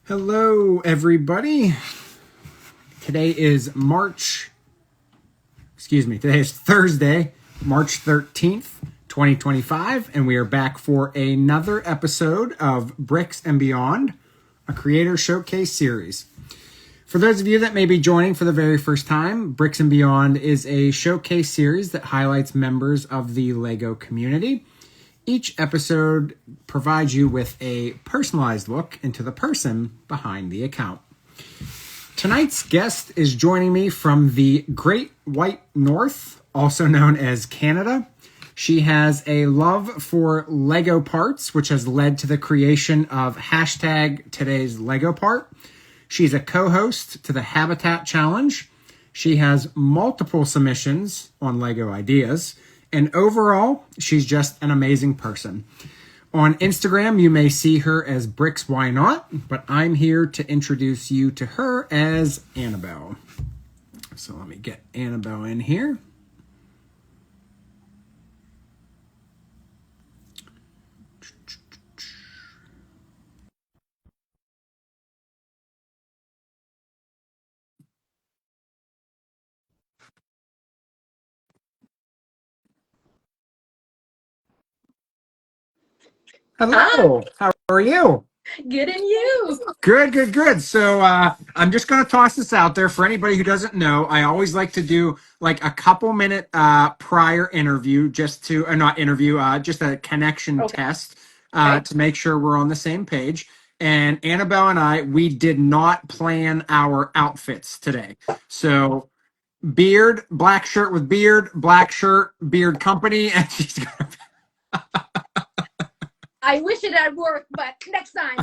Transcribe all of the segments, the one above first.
Hello, everybody. Today is Thursday, March 13th, 2025, and we are back for another episode of Bricks and Beyond, a creator showcase series. For those of you that may be joining for the very first time, Bricks and Beyond is a showcase series that highlights members of the LEGO community. Each episode provides you with a personalized look into the person behind the account. Tonight's guest is joining me from the Great White North, also known as Canada. She has a love for Lego parts, which has led to the creation of hashtag today's Lego part. She's a co-host to the Habitat Challenge. She has multiple submissions on Lego ideas. And overall, she's just an amazing person. On Instagram, you may see her as brickswhynot, but I'm here to introduce you to her as Annabelle. So let me get Annabelle in here. Hello, how are you? Good, and you? Good. So I'm just going to toss this out there for anybody who doesn't know. I always like to do like a couple minute prior interview just to, or not interview, just a connection Okay. test to make sure we're on the same page. And Annabelle and I, we did not plan our outfits today. So beard, black shirt with beard, black shirt, beard company, and she's gonna. I wish it had worked, but next time.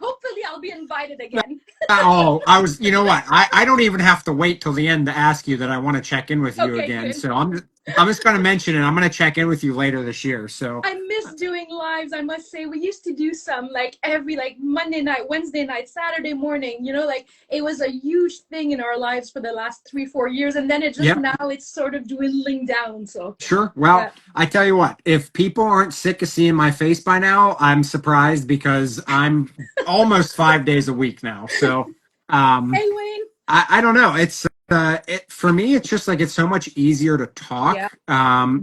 Hopefully I'll be invited again. Oh, you know what? I don't even have to wait till the end to ask you that I want to check in with you Okay, again. good. So I'm just going to mention it. I'm going to check in with you later this year. So, I miss doing lives, I must say. We used to do some like every like Monday night, Wednesday night, Saturday morning, like it was a huge thing in our lives for the last 3-4 years. And then yeah, now it's sort of dwindling down. So sure. Well, yeah. I tell you what, if people aren't sick of seeing my face by now, I'm surprised because I'm almost 5 days a week now. So, Hey Wayne. I don't know. It's for me. It's just like it's so much easier to Yeah. talk.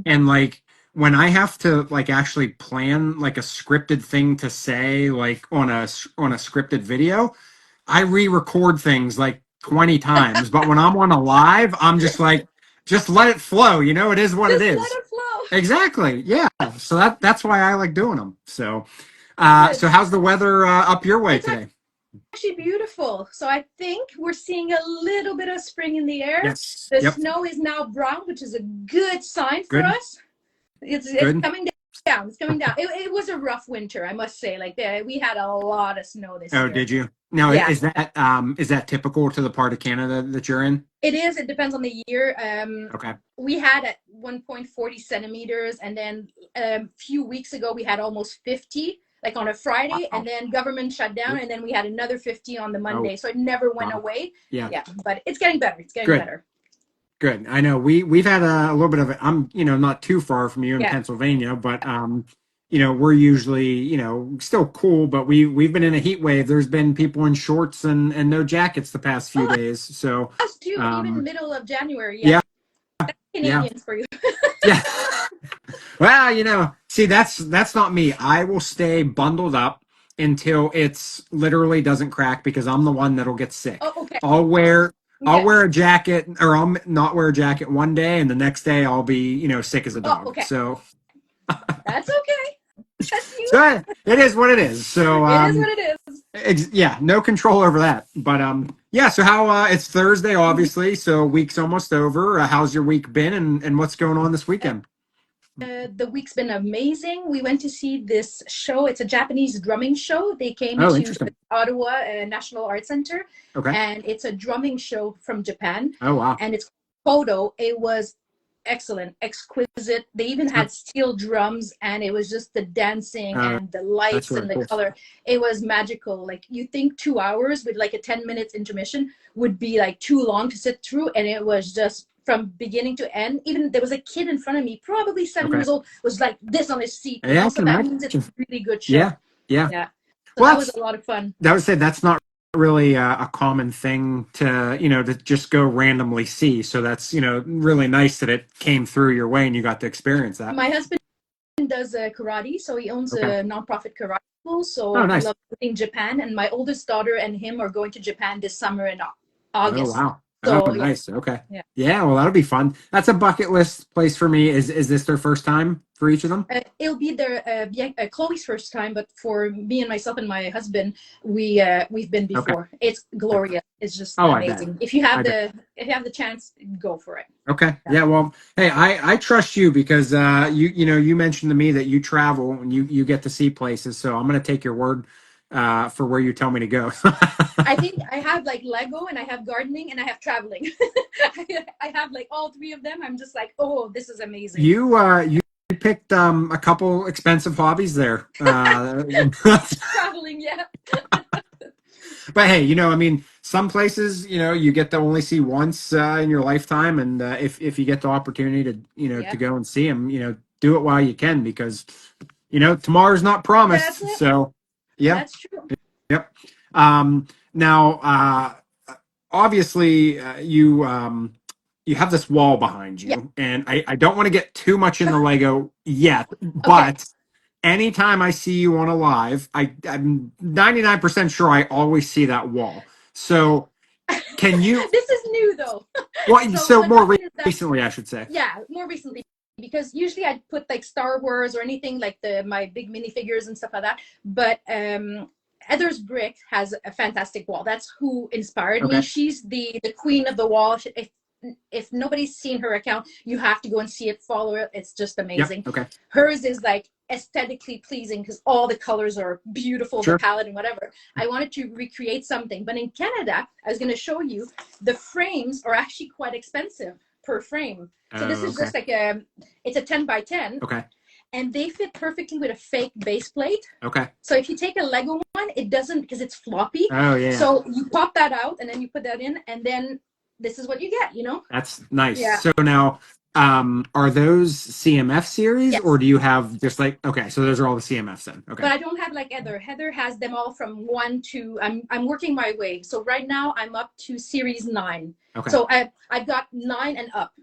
And like when I have to like actually plan like a scripted thing to say like on a scripted video, I re-record things like 20 times. But when I'm on a live, I'm just like, just let it flow. It is what it Just let is. it flow. Exactly. Yeah. So that's why I like doing them. So, Good. so how's the weather up your way It's today? actually beautiful. So I think we're seeing a little bit of spring in the air. Yes. The Yep. snow is now brown, which is a good sign for Good. us. It's Good. coming down. It's coming down. It was a rough winter, I must say. Like we had a lot of snow this Oh, year. did you? Now, Yeah, is that typical to the part of Canada that you're in? it is. It depends on the year. Okay. We had at one point 40 centimeters, and then a few weeks ago we had almost 50, like on a Friday, and Wow. then government shut down, and then we had another 50 on the Oh, Monday. So it never went wow. away. Yeah. Yeah, but it's getting better. It's getting Good. better. Good. I know we've had a little bit of it. I'm, not too far from you in Yeah. Pennsylvania, but we're usually, still cool, but we've been in a heat wave. There's been people in shorts and no jackets the past few Oh, days. So, us too. Even um, middle of January. Yeah, yeah, yeah, Canadians for you. yeah. Well, see, that's not me. I will stay bundled up until it's literally doesn't crack because I'm the one that'll get sick. Oh, okay. I'll wear I'll Okay. wear a jacket or I'll not wear a jacket one day and the next day I'll be, sick as a Oh, dog. okay. So, That's okay. That's you. so it is what it is. So, It is what it is. yeah, no control over that. But yeah, so how it's Thursday Mhm. obviously, so week's almost over. How's your week been and what's going on this weekend? The week's been amazing. We went to see this show. It's a Japanese drumming show. They came Oh, to interesting. Ottawa National Art Center, Okay. and it's a drumming show from Japan. Oh, wow. And it's photo. It was excellent, exquisite. They even Huh. had steel drums, and it was just the dancing and the That's lights really and the cool. color. It was magical. Like you think 2 hours with like a 10 minutes intermission would be like too long to sit through, and it was just from beginning to end. Even there was a kid in front of me, probably seven Okay. years old, was like this on his seat. Yeah, I So can that means it's imagine. a really good show. Yeah, yeah. Yeah. So Well, that was that's a lot of fun. that would say that's not really a common thing to to just go randomly see. So that's really nice that it came through your way and you got to experience that. My husband does karate, so he owns Okay. a nonprofit karate school. Oh, So he nice. loves visiting Japan, and my oldest daughter and him are going to Japan this summer in Oh, August. wow. Oh, So yeah, nice. Okay. yeah. Yeah, well, that'll be fun. That's a bucket list place for me. Is this their first time for each of them? It'll be their Chloe's first time, but for me and myself and my husband, we've been Okay. before. It's glorious. It's just Oh, I bet. amazing. I bet. If you have the chance, go for it. Okay. Yeah. Yeah. Well, hey, I trust you because you mentioned to me that you travel and you get to see places. So I'm gonna take your word for where you tell me to go. I think I have like Lego, and I have gardening, and I have traveling. I have like all three of them. I'm just like, oh, this is amazing. You picked a couple expensive hobbies there. Traveling, yeah. But hey, I mean, some places, you get to only see once in your lifetime, and if you get the opportunity to, to Yeah, go and see them, do it while you can because, tomorrow's not that's promised. it. So, yeah, That's true. yep. Now, obviously, you have this wall behind Yeah. you, and I don't want to get too much in the Lego yet, Okay. but anytime I see you on a live, I'm 99% sure I always see that wall. So can you, This is new though. well, So so what more happened is that, recently, I should say. yeah, more recently, because usually I'd put like Star Wars or anything like my big minifigures and stuff like that. But Heather's Brick has a fantastic wall. That's who inspired me. Okay. She's the queen of the wall. If nobody's seen her account, you have to go and see it, follow it. It's just Yep. amazing. Okay. Hers is like aesthetically pleasing because all the colors are beautiful, the Sure. palette and whatever. I wanted to recreate something, but in Canada, I was going to show you the frames are actually quite expensive per frame. So this Oh, is okay. just like it's a 10 by 10, Okay. and they fit perfectly with a fake base plate. Okay. So if you take a Lego one, it doesn't because it's floppy. Oh, yeah. So you pop that out and then you put that in, and then this is what you get. That's nice. Yeah. So now, are those CMF series or Yes. do you have just like, okay, so those are all the CMFs then. Okay. But I don't have like Heather. Heather has them all from one to. I'm working my way. So right now I'm up to series 9. Okay. So I've got 9 and up,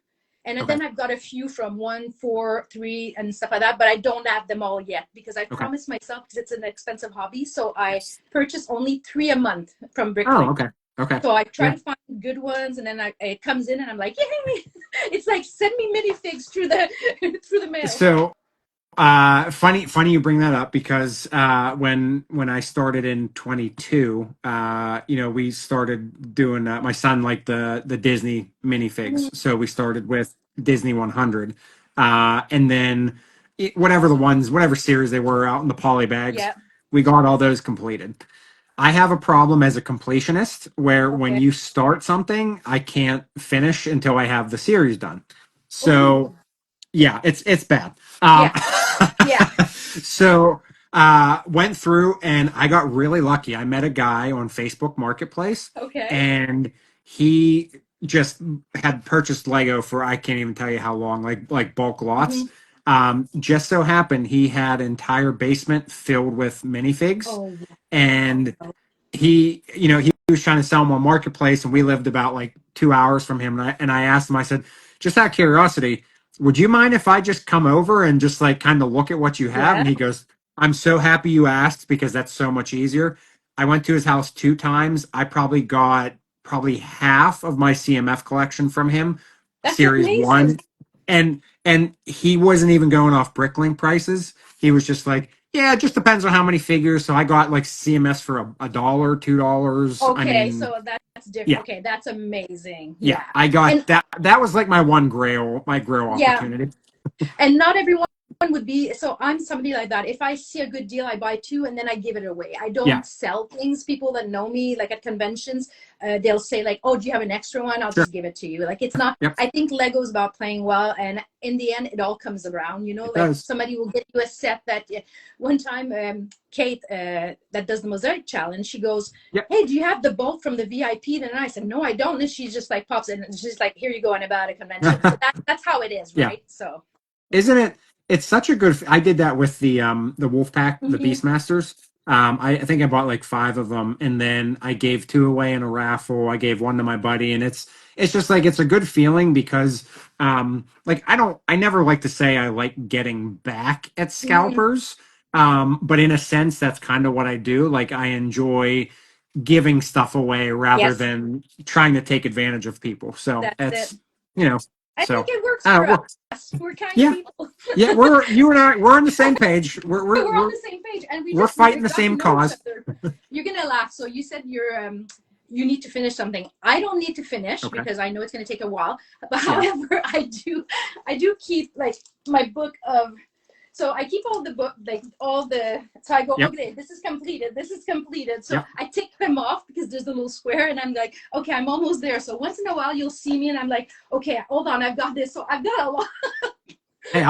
and Okay. then I've got a few from 1, 4, 3, and stuff like that. But I don't have them all yet because I Okay. promised myself because it's an expensive hobby. So I Yes. purchase only 3 a month from Oh, Bricklink. okay. Okay. So I try Yeah. to find good ones, and then it comes in, and I'm like, yay! It's like send me minifigs through the through the mail. So funny you bring that up because when I started in 22, we started doing my son liked the Disney Mhm. minifigs, so we started with Disney 100, and then whatever series they were out in the poly bags, Yeah. we got all those completed. I have a problem as a completionist where when Okay. you start something, I can't finish until I have the series done. Oh. So yeah, it's bad. Yeah. Yeah. So went through and I got really lucky. I met a guy on Facebook Marketplace Okay. and he just had purchased Lego for I can't even tell you how long, like bulk lots. Hmm. Just so happened he had an entire basement filled with minifigs Oh. and he was trying to sell them on Marketplace, and we lived about like 2 hours from him. And I asked him, I said, just out of curiosity, would you mind if I just come over and just like kind of look at what you have? Yeah. And he goes, I'm so happy you asked because that's so much easier. I went to his house 2 times. I probably got probably half of my CMF collection from him, That's series amazing. one. And he wasn't even going off Bricklink prices. He was just like, yeah, it just depends on how many figures. So I got like CMS for a dollar, $2. I Okay, mean, so that's different. yeah, Okay, that's amazing. yeah. Yeah. I got And that. That was like my one grail, my grail yeah, opportunity. and not everyone would be, so I'm somebody like that. If I see a good deal, I buy 2 and then I give it away. I Yeah, don't sell things. People that know me, like at conventions, they'll say like, oh, do you have an extra one? I'll sure. just give it to you. Like, it's not, Yep, I think Lego's about playing well, and in the end it all comes around, it like does. somebody will get you a set that one time, Kate, that does the mosaic challenge, she goes, Yep. hey, do you have the bolt from the VIP? And I said, no, I don't. And she just like pops in and she's like, here you go, and about a convention. So that's how it is, Yeah. right? So Isn't it? It's such a good. I did that with the Wolfpack, the mhm. Beastmasters. I think I bought like 5 of them, and then I gave 2 away in a raffle. I gave one to my buddy, and it's just like it's a good feeling because like I never like to say I like getting back at Mhm. scalpers, but in a sense that's kind of what I do. Like I enjoy giving stuff away rather Yes, than trying to take advantage of people. So that's it. it's you know I think so it works I don't for know. us. We're kind Yeah, people. yeah, we're you and I we're on the same page. We're We're we're on we're the same page, and we we're just fighting the got to same know each cause. other. You're gonna laugh. So you said you need to finish something. I don't need to finish Okay. because I know it's gonna take a while. But Yeah. however, I do keep like my book of. So I keep all the book, like all the. So I go, Yep. okay, this is completed. This is completed. So Yep. I tick them off because there's a little square, and I'm like, okay, I'm almost there. So once in a while, you'll see me, and I'm like, okay, hold on, I've got this. So I've got a lot. Hey,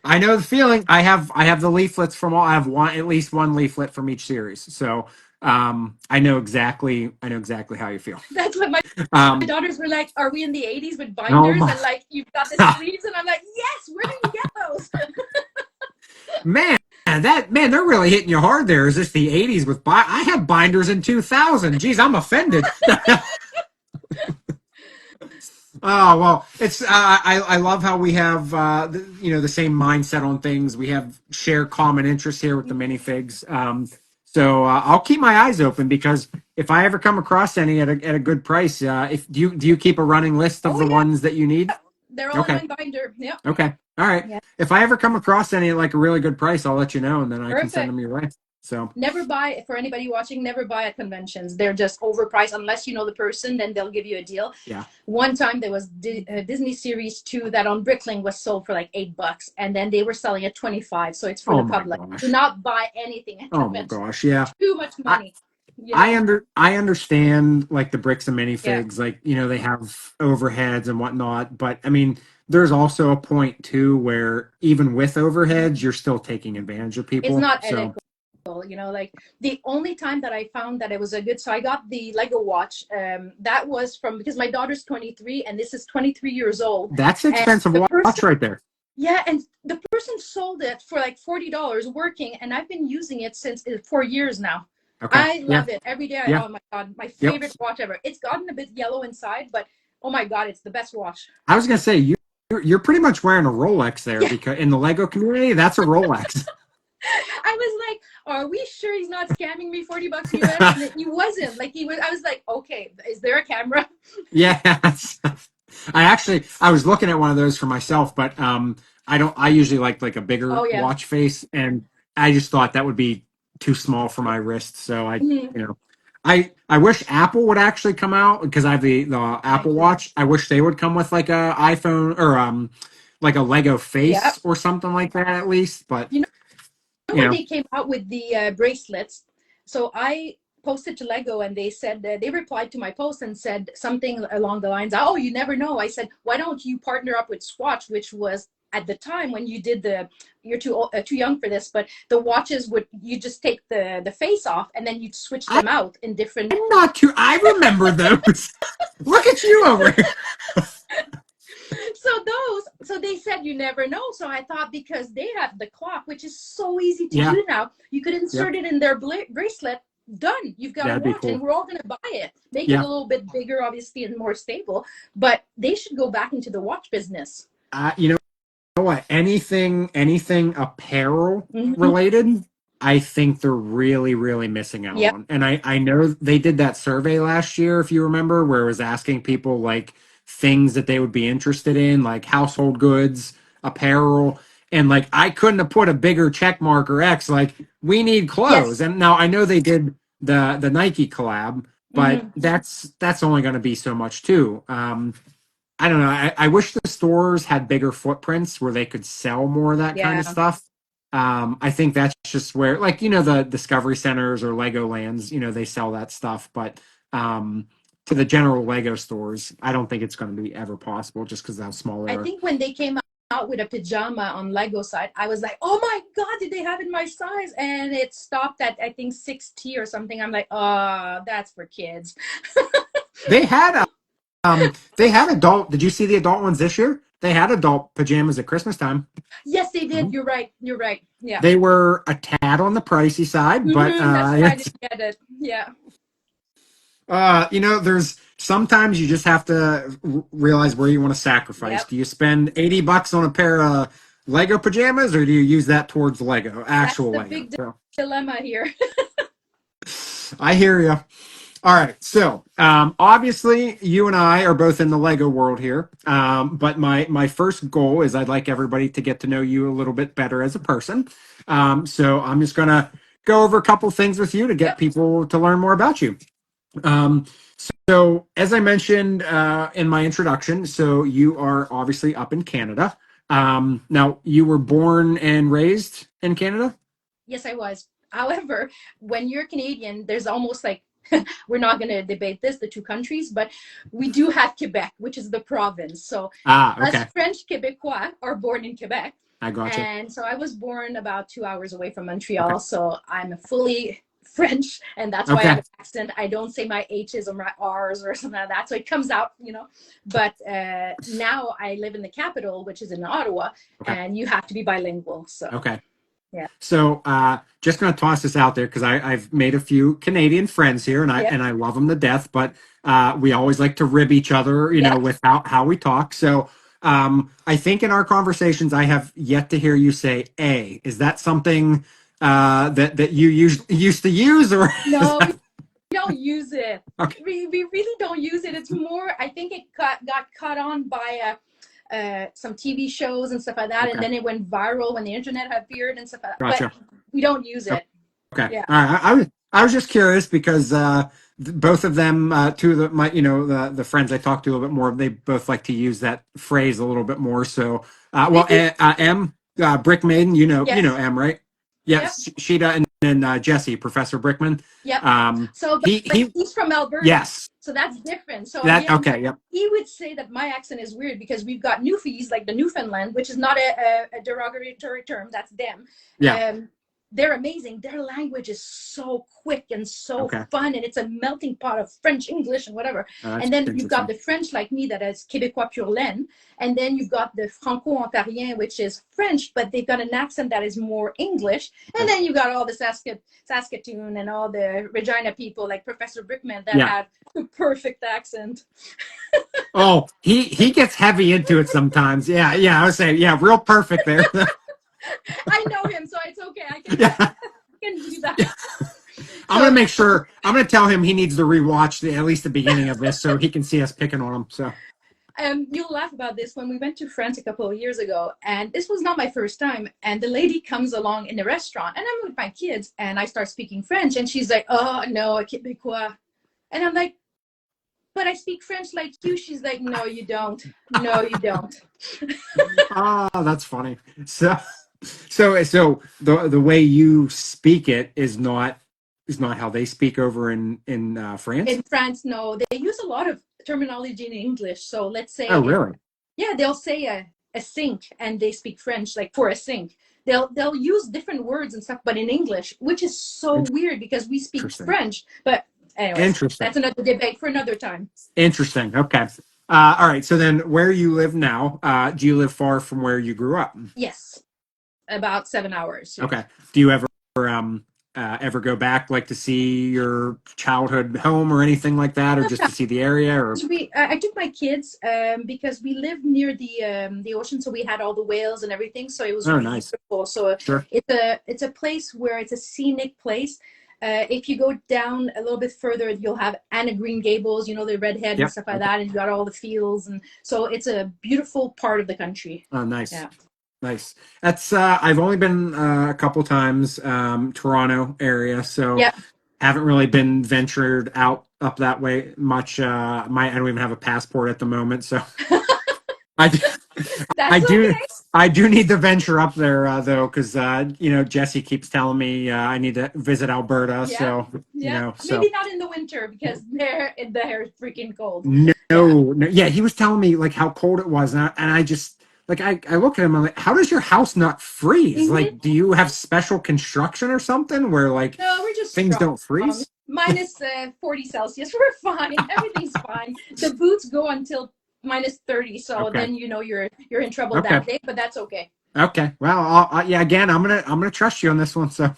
I know the feeling. I have the leaflets from all. I have one at least one leaflet from each series. So I know exactly how you feel. That's what my Um daughters were like, are we in the 80s with oh binders my and like you've got the sleeves? And I'm like, yes, where do you get those? man, man, they're really hitting you hard there. Is this the 80s with I had binders in 2000. Geez, I'm offended. Oh well, it's I love how we have the same mindset on things. We have shared common interests here with the minifigs. So I'll keep my eyes open because if I ever come across any at a good price, if do you keep a running list of Oh the yeah, ones that you need? they're all in Okay, my binder. Yep. okay, all right. Yeah. If I ever come across any at like a really good price, I'll let you know, and then I can send Perfect. them your way. So Never buy, for anybody watching, never buy at conventions. They're just overpriced unless you know the person, then they'll give you a deal. yeah. One time there was Disney Series 2 that on Brickling was sold for like $8 and then they were selling at 25. So it's for Oh the my public. Do gosh. not buy anything at Oh my conventions. gosh. Yeah. Too much I, money, you I know? under I understand like the bricks and Yeah. minifigs, like they have overheads and whatnot, but I mean, there's also a point too where even with overheads, you're still taking advantage of It's people. not So ethical. Like the only time that I found that it was a good, so I got the Lego watch. That was from because my daughter's 23 and this is 23 years old. that's an And expensive the watch person, right there. yeah, and the person sold it for like $40 working, and I've been using it since 4 years now. Okay. I Yeah. love it every day. Yeah. Oh my God, my Yep. favorite watch ever. It's gotten a bit yellow inside, but oh my God, it's the best watch. I was gonna say you're pretty much wearing a Rolex there Yeah, because in the Lego community, that's a Rolex. I was like, are we sure he's not scamming me $40 US? And he wasn't. Like he was. I was like, okay, is there a camera? Yes. I was looking at one of those for myself, but I usually like a bigger Oh yeah. watch face, and I just thought that would be too small for my wrist. So Mhm. I wish Apple would actually come out because I have the I Apple do. Watch. I wish they would come with like a iPhone or like a Lego Yeah. face or something like that at least. But You know you when know, they came out with the bracelets, so I posted to Lego and they said that they replied to my post and said something along the lines, oh, you never know. I said, why don't you partner up with Swatch, which was at the time when you did you're too young for this, but the watches would, you just take the face off and then you'd switch I'm them out in different. not too. I remember those. Look at you over here. So they said you never know. So I thought because they have the clock, which is so easy to Yeah. do now, you could insert Yep. it in their bracelet. Done. You've got a That'd be watch, and cool. we're all going to buy it. Make it a Yeah. little bit bigger, obviously, and more stable. But they should go back into the watch business. You know what? Anything apparel Mm-hmm. related, I think they're really, really missing out Yep. on. And I know they did that survey last year, if you remember, where it was asking people like things that they would be interested in, like household goods, apparel. And like I couldn't have put a bigger check mark or X, like we need clothes. Yes. And now I know they did the Nike collab, but Mm-hmm. that's only going to be so much too. I don't know. I wish the stores had bigger footprints where they could sell more of that kind of Yeah. stuff. I think that's just where, like, the Discovery Centers or Legolands, they sell that stuff. But to the general Lego stores, I don't think it's going to be ever possible just because of how small they I are. think when they came out with a pajama on Lego side, I was like, oh my God, did they have in my size? And it stopped at, I think, 6T or something. I'm like, oh, that's for kids. They had they had adult. Did you see the adult ones this year? they had adult pajamas at Christmas time. Yes, they did. Mhm. You're right. You're right. Yeah. They were a tad on the pricey side, but That's why I didn't get it. Yeah. there's sometimes you just have to realize where you want to sacrifice. Yep. Do you spend $80 on a pair of Lego pajamas, or do you use that towards Lego, That's actual the Lego? big So dilemma here. I hear you. All right, so obviously you and I are both in the Lego world here, but my first goal is I'd like everybody to get to know you a little bit better as a person. So I'm just gonna go over a couple things with you to get Yep. people to learn more about you. Um, so as I mentioned in my introduction, so you are obviously up in Canada. Now you were born and raised in Canada? Yes, I was. However, when you're Canadian, there's almost like we're not going to debate this, the two countries, but we do have Quebec, which is the province. So Ah, us okay. French Quebecois are born in Quebec. I got you. And so I was born about 2 hours away from Okay. Montreal. So I'm fully French, and that's why I have Okay. an accent. I don't say my H's or my R's or something like that. So it comes out, you know. But now I live in the capital, which is in Ottawa, Okay. and you have to be bilingual. So, Okay. yeah. So, just gonna toss this out there because I've made a few Canadian friends here, and I Yep. and I love them to death. But we always like to rib each other, Yep. with how we talk. So, I think in our conversations, I have yet to hear you say "a." Is that something that you used to use, or is No, that we don't use it. okay? We really don't use it. It's more, I think it got caught on by some TV shows and stuff like that, and Okay, then it went viral when the internet appeared and stuff like that. But gotcha. we don't use it. Okay. Yeah. I was just curious because both of them, two of my the friends I talked to a little bit more, they both like to use that phrase a little bit more. So, Really? M, Brick Maiden, Yes. M, right? Yep. Yes, Sheeta, and then Jesse, Professor Brickman. Yep. Um, So, but he, he's from Alberta, yes, so that's different. So that again, okay, yep, he would say that my accent is weird because we've got Newfies, like the Newfoundland, which is not a derogatory term. That's them. yeah, Um, they're amazing. Their language is so quick and so okay, fun, and it's a melting pot of French, English, and whatever. that's And then you've got interesting. the French, like me, that is Québécois pur laine. And then you've got the Franco-Ontarien, which is French, but they've got an accent that is more English. And then you've got all the Saskatoon and all the Regina people, like Professor Brickman, that Yeah. have the perfect accent. Oh, he gets heavy into it sometimes. Yeah, yeah. I would say, yeah, real perfect there. I know him, so it's okay. I Yeah. can do that. I'm So gonna make sure. I'm gonna tell him he needs to rewatch at least the beginning of this so he can see us picking on him. So you'll laugh about this. When we went to France a couple of years ago, and this was not my first time, and the lady comes along in the restaurant, and I'm with my kids, and I start speaking French, and she's like, "Oh no, a Québécois," and I'm like, "But I speak French like you." She's like, "No, you don't. No, you don't." that's funny. So the way you speak it is not how they speak over in France. In France, no, they use a lot of terminology in English. So let's Oh, say, really? yeah, they'll say a sink, and they speak French like for a sink. They'll use different words and stuff, but in English, which is so weird because we speak Interesting. French. But anyways, Interesting. that's another debate for another time. Interesting. Okay. All right. So then, where you live now? Do you live far from where you grew up? Yes, about 7 hours. Yeah. Okay. Do you ever go back, like to see your childhood home or anything like that, or just to see the area? Or I took my kids because we lived near the ocean, so we had all the whales and everything. So it was oh, really nice. beautiful. So Sure. it's a place where it's a scenic place. If you go down a little bit further, you'll have Anna Green Gables, the redhead and Yep. stuff like that, and you got all the fields, and so it's a beautiful part of the country. Oh, nice. Yeah. Nice. That's I've only been a couple times, Toronto area, so Yeah. haven't really been ventured out up that way much. I don't even have a passport at the moment, so I I That's do okay. I do need to venture up there though, because Jesse keeps telling me I need to visit Alberta, Yeah. so Yeah. so Maybe not in the winter because the hair is freaking cold. no, Yeah. no, yeah, he was telling me like how cold it was, and I just like I look at him, I'm like, how does your house not freeze? Mhm. Like, do you have special construction or something where like No, we're just things strong. don't freeze? Minus 40 Celsius. We're fine. Everything's fine. The boots go until minus 30. So Okay. then you're in trouble Okay. that day, but that's okay. Okay. Well, yeah. Again, I'm gonna trust you on this one. So,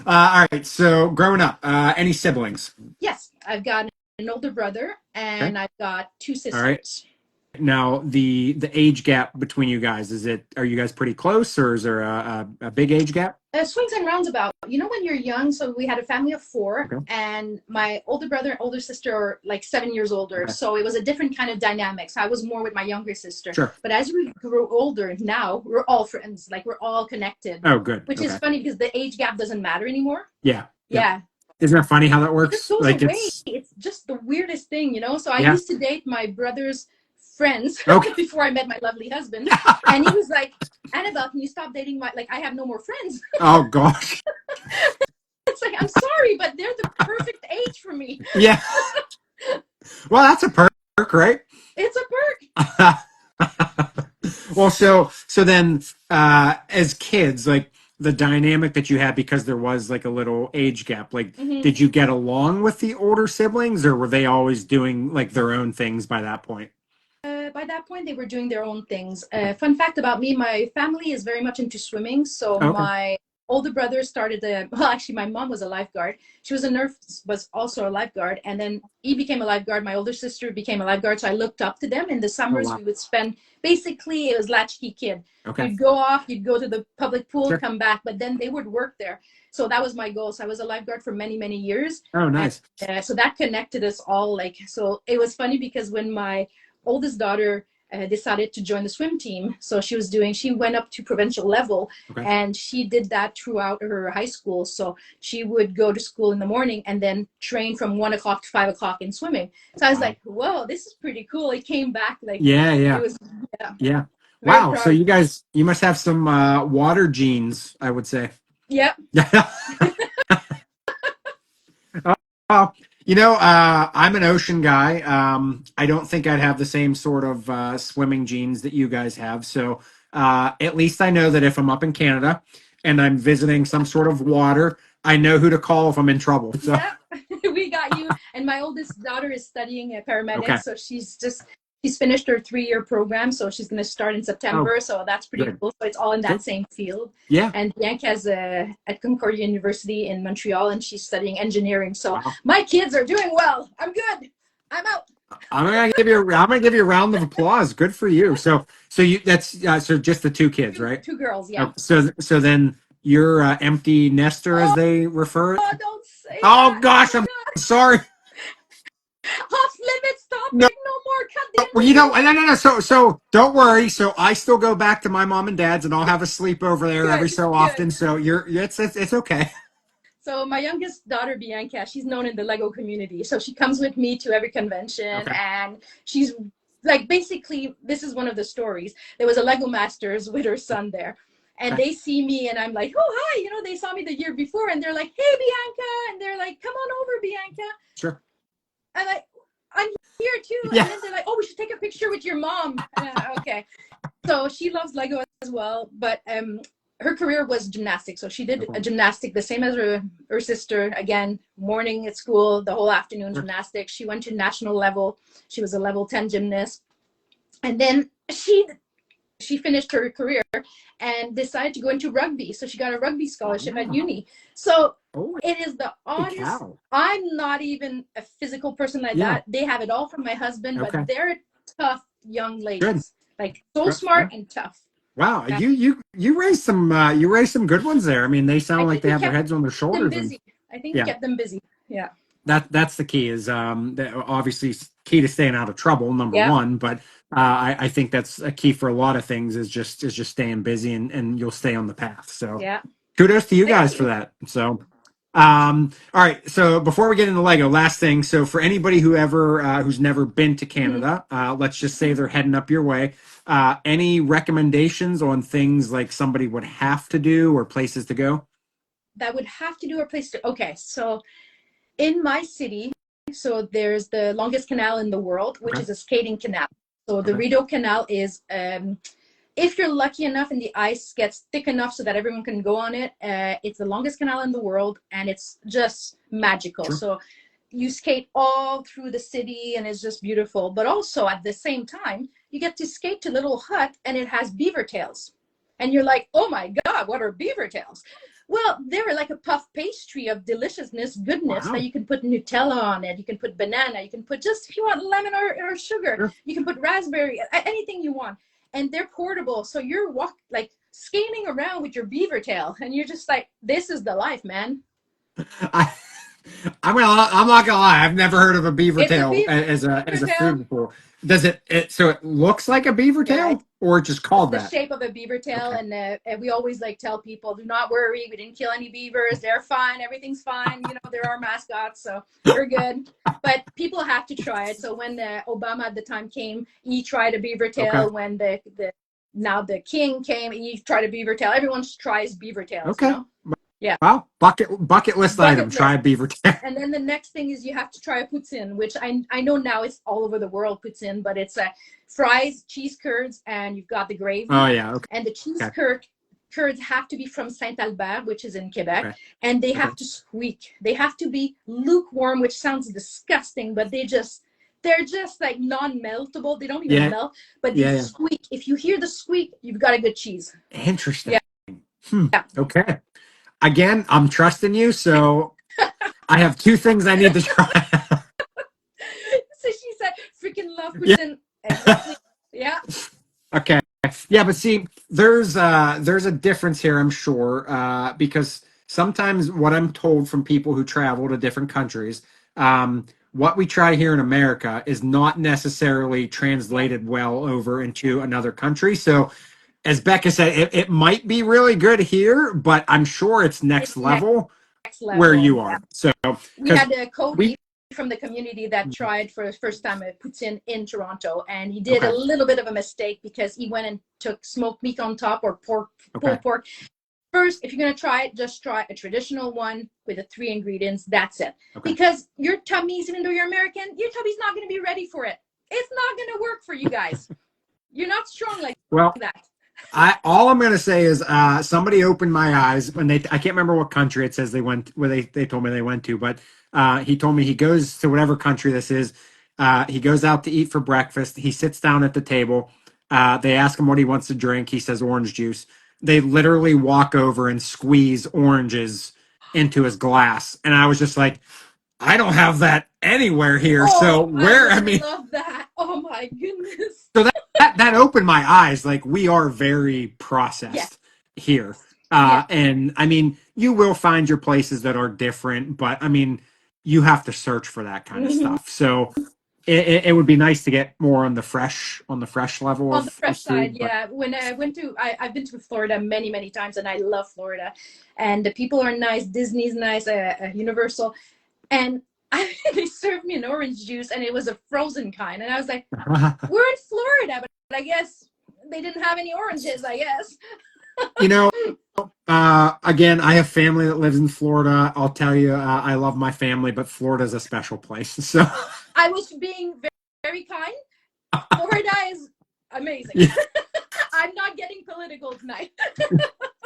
all right. So, growing up, any siblings? Yes, I've got an older brother Okay. and I've got two All right. sisters. Now, the age gap between you guys, are you guys pretty close, or is there a big age gap? Swings and roundabout. When you're young, so we had a family of four, Okay. and my older brother and older sister are like 7 years older. Okay. So it was a different kind of dynamics. I was more with my younger sister. Sure. But as we grew older, now we're all friends. Like we're all connected, Oh, good. which is Okay. funny because the age gap doesn't matter anymore. Yeah. Yeah. Yeah, Isn't that funny how that it just works? goes Like away. it's It's just the weirdest thing. So I yeah. used to date my brother's friends Okay. before I met my lovely husband, and he was like, "Annabelle, can you stop dating my like? I have no more friends." Oh gosh. It's like, I'm sorry, but they're the perfect age for me. Yeah. Well, that's a perk, right? It's a perk. Well, so then as kids, like the dynamic that you had because there was like a little age gap, like Mm-hmm. did you get along with the older siblings or were they always doing like their own things by that point? By that point, they were doing their own things. Fun fact about me, my family is very much into swimming. So Okay. my older brother started well, actually, my mom was a lifeguard. She was a nurse, was also a lifeguard. And then he became a lifeguard. My older sister became a lifeguard. So I looked up to them. In the Oh summers, wow. we would spend, basically, it was latchkey kid. Okay. You'd go off, you'd go to the public pool, Sure. come back, but then they would work there. So that was my goal. So I was a lifeguard for many, many years. Oh And nice. so that connected us all. So it was funny because when my oldest daughter decided to join the swim team. So she went up to provincial level Okay. and she did that throughout her high school. So she would go to school in the morning and then train from 1 o'clock to 5 o'clock in swimming. So I was Wow. like, whoa, this is pretty cool. It came back like Yeah, it yeah. was, yeah, Yeah. very Wow. So proud. you must have some water genes, I would say. Yep. Well, I'm an ocean guy. I don't think I'd have the same sort of swimming genes that you guys have. So at least I know that if I'm up in Canada and I'm visiting some sort of water, I know who to call if I'm in trouble. So, Yep. We got you. And my oldest daughter is studying a paramedic. okay. So she's finished her 3-year program. So she's going to start in Oh, September. So that's pretty good. cool. So it's all in that Good. same field. Yeah. And Bianca's at Concordia University in Montreal and she's studying engineering. So Wow. my kids are doing well. I'm good. I'm out. I'm gonna give you a round of applause. Good for you. So you that's so just the two kids, right? Two girls. Yeah. Oh, so then you're empty nester as Oh, they refer it. don't say Oh that. gosh, Oh, I'm God. sorry. Off limits topic. No, No more. Cut the well, interview. no. So don't worry. So I still go back to my mom and dad's, and I'll have a sleepover there every Good. so Good. often. So it's okay. So my youngest daughter, Bianca, she's known in the Lego community. So she comes with me to every convention Okay. and she's like, basically, this is one of the stories. There was a Lego Masters with her son there. And Okay. they see me and I'm like, oh, hi. They saw me the year before and they're like, hey, Bianca. And they're like, come on over, Bianca. Sure. And I'm here too. Yeah. And then they're like, oh, we should take a picture with your mom. Okay. So she loves Lego as well. But her career was gymnastics. So she did Okay. a gymnastic the same as her sister. Again, morning at school, the whole afternoon Sure. gymnastics. She went to national level. She was a level 10 gymnast. And then she finished her career and decided to go into rugby. So she got a rugby scholarship at Wow. uni. So Oh, it is the holy oddest. cow. I'm not even a physical person like Yeah. that. They have it all from my husband, Okay. but they're tough young Good. ladies. Like so Good. smart and tough. Wow. Yeah. You raised some good ones there. I mean, they I sound like think they we have their kept heads on their them shoulders, and busy. I think we yeah. kept them busy. Yeah. That's the key is obviously key to staying out of trouble, number Yeah. one, but I think that's a key for a lot of things is just staying busy and you'll stay on the path. So Yeah. kudos to you Thank guys for you. that. So all right, so before we get into Lego, last thing, so for anybody who's never been to Canada, let's just say they're heading up your way, any recommendations on things like somebody would have to do or places to go? That would have to do a place to. Okay, so in my city, so there's the longest canal in the world, which Okay. is a skating canal. So the Okay. Rideau Canal is, if you're lucky enough and the ice gets thick enough so that everyone can go on it, it's the longest canal in the world and it's just magical. Sure. So you skate all through the city and it's just beautiful. But also at the same time, you get to skate to little hut and it has beaver tails. And you're like, oh my God, what are beaver tails? Well, they were like a puff pastry of deliciousness, goodness that Wow. you can put Nutella on it. You can put banana. You can put just, if you want, lemon or sugar. Sure. You can put raspberry, anything you want. And they're portable. So you're like skating around with your beaver tail. And you're just like, this is the life, man. I, I'm not gonna lie. I've never heard of a beaver It's a tail beaver as a food tail. before. Does so it looks like a beaver Yeah, tail, or it's just it's called the that? shape of a beaver tail. Okay. And we always like tell people, do not worry. We didn't kill any beavers. They're fine. Everything's fine. You know, they're our mascots. So we're good. But people have to try it. So when Obama at the time came, he tried a beaver Okay. tail. When now the king came, he tried a beaver tail. Everyone tries beaver tails, you Okay. know? Yeah. Well, bucket list item. Bucket Try a list. beaver tail. And then the next thing is you have to try a poutine, which I know now it's all over the world, poutine, but it's fries, cheese curds, and you've got the Oh gravy. yeah. Okay. And the cheese Okay. curds have to be from Saint Albert, which is in Quebec, Okay. and they Okay. have to squeak. They have to be lukewarm, which sounds disgusting, but they're just like non-meltable. They don't even Yeah. melt, but they Yeah. Yeah. squeak. If you hear the squeak, you've got a good cheese. Interesting. Yeah. Yeah. Okay. Again, I'm trusting you, so I have two things I need to try. So she said, freaking love Yeah. poutine. Exactly. Yeah. Okay. Yeah, but see, there's a difference here, I'm sure, because sometimes what I'm told from people who travel to different countries, what we try here in America is not necessarily Yeah. translated well over into another country. So, as Becca said, it might be really good here, but I'm sure it's next It's next level where level. you Yeah. are. So, We because had Cody we from the community that tried for the first time a poutine in Toronto, and he did a okay, little bit of a mistake because he went and took smoked meat on top or okay, pulled pork. First, if you're going to try it, just try a traditional one with the 3 ingredients. That's it. okay. Because your tummies, even though you're American, your tummy's not going to be ready for it. It's not going to work for you guys. You're not strong like Well, that. I all I'm gonna say is somebody opened my eyes when they I can't remember what country it says they went where they told me they went to, but he told me he goes to whatever country this is. He goes out to eat for breakfast. He sits down at the table. They ask him what he wants to drink. He says orange juice. They literally walk over and squeeze oranges into his glass, and I was just like, I don't have that anywhere here. So Oh, I where I would mean, love that. Oh my goodness. so that opened my eyes. Like we are very Yes. processed here, Yeah. and I mean, you will find your places that are different, but I mean, you have to search for that kind of Mm-hmm. stuff. So it would be nice to get more on the fresh level On the of fresh side, food. But yeah. When I went to, I've been to Florida many, many times, and I love Florida. And the people are nice. Disney's nice. Universal, and they served me an orange juice, and it was a frozen kind. And I was like, "We're in Florida, but I guess they didn't have any oranges. I guess." you know, again, I have family that lives in Florida. I'll tell you, I love my family, but Florida's a special place. So. I was being very, very kind. Florida is amazing. Yeah. I'm not getting political tonight.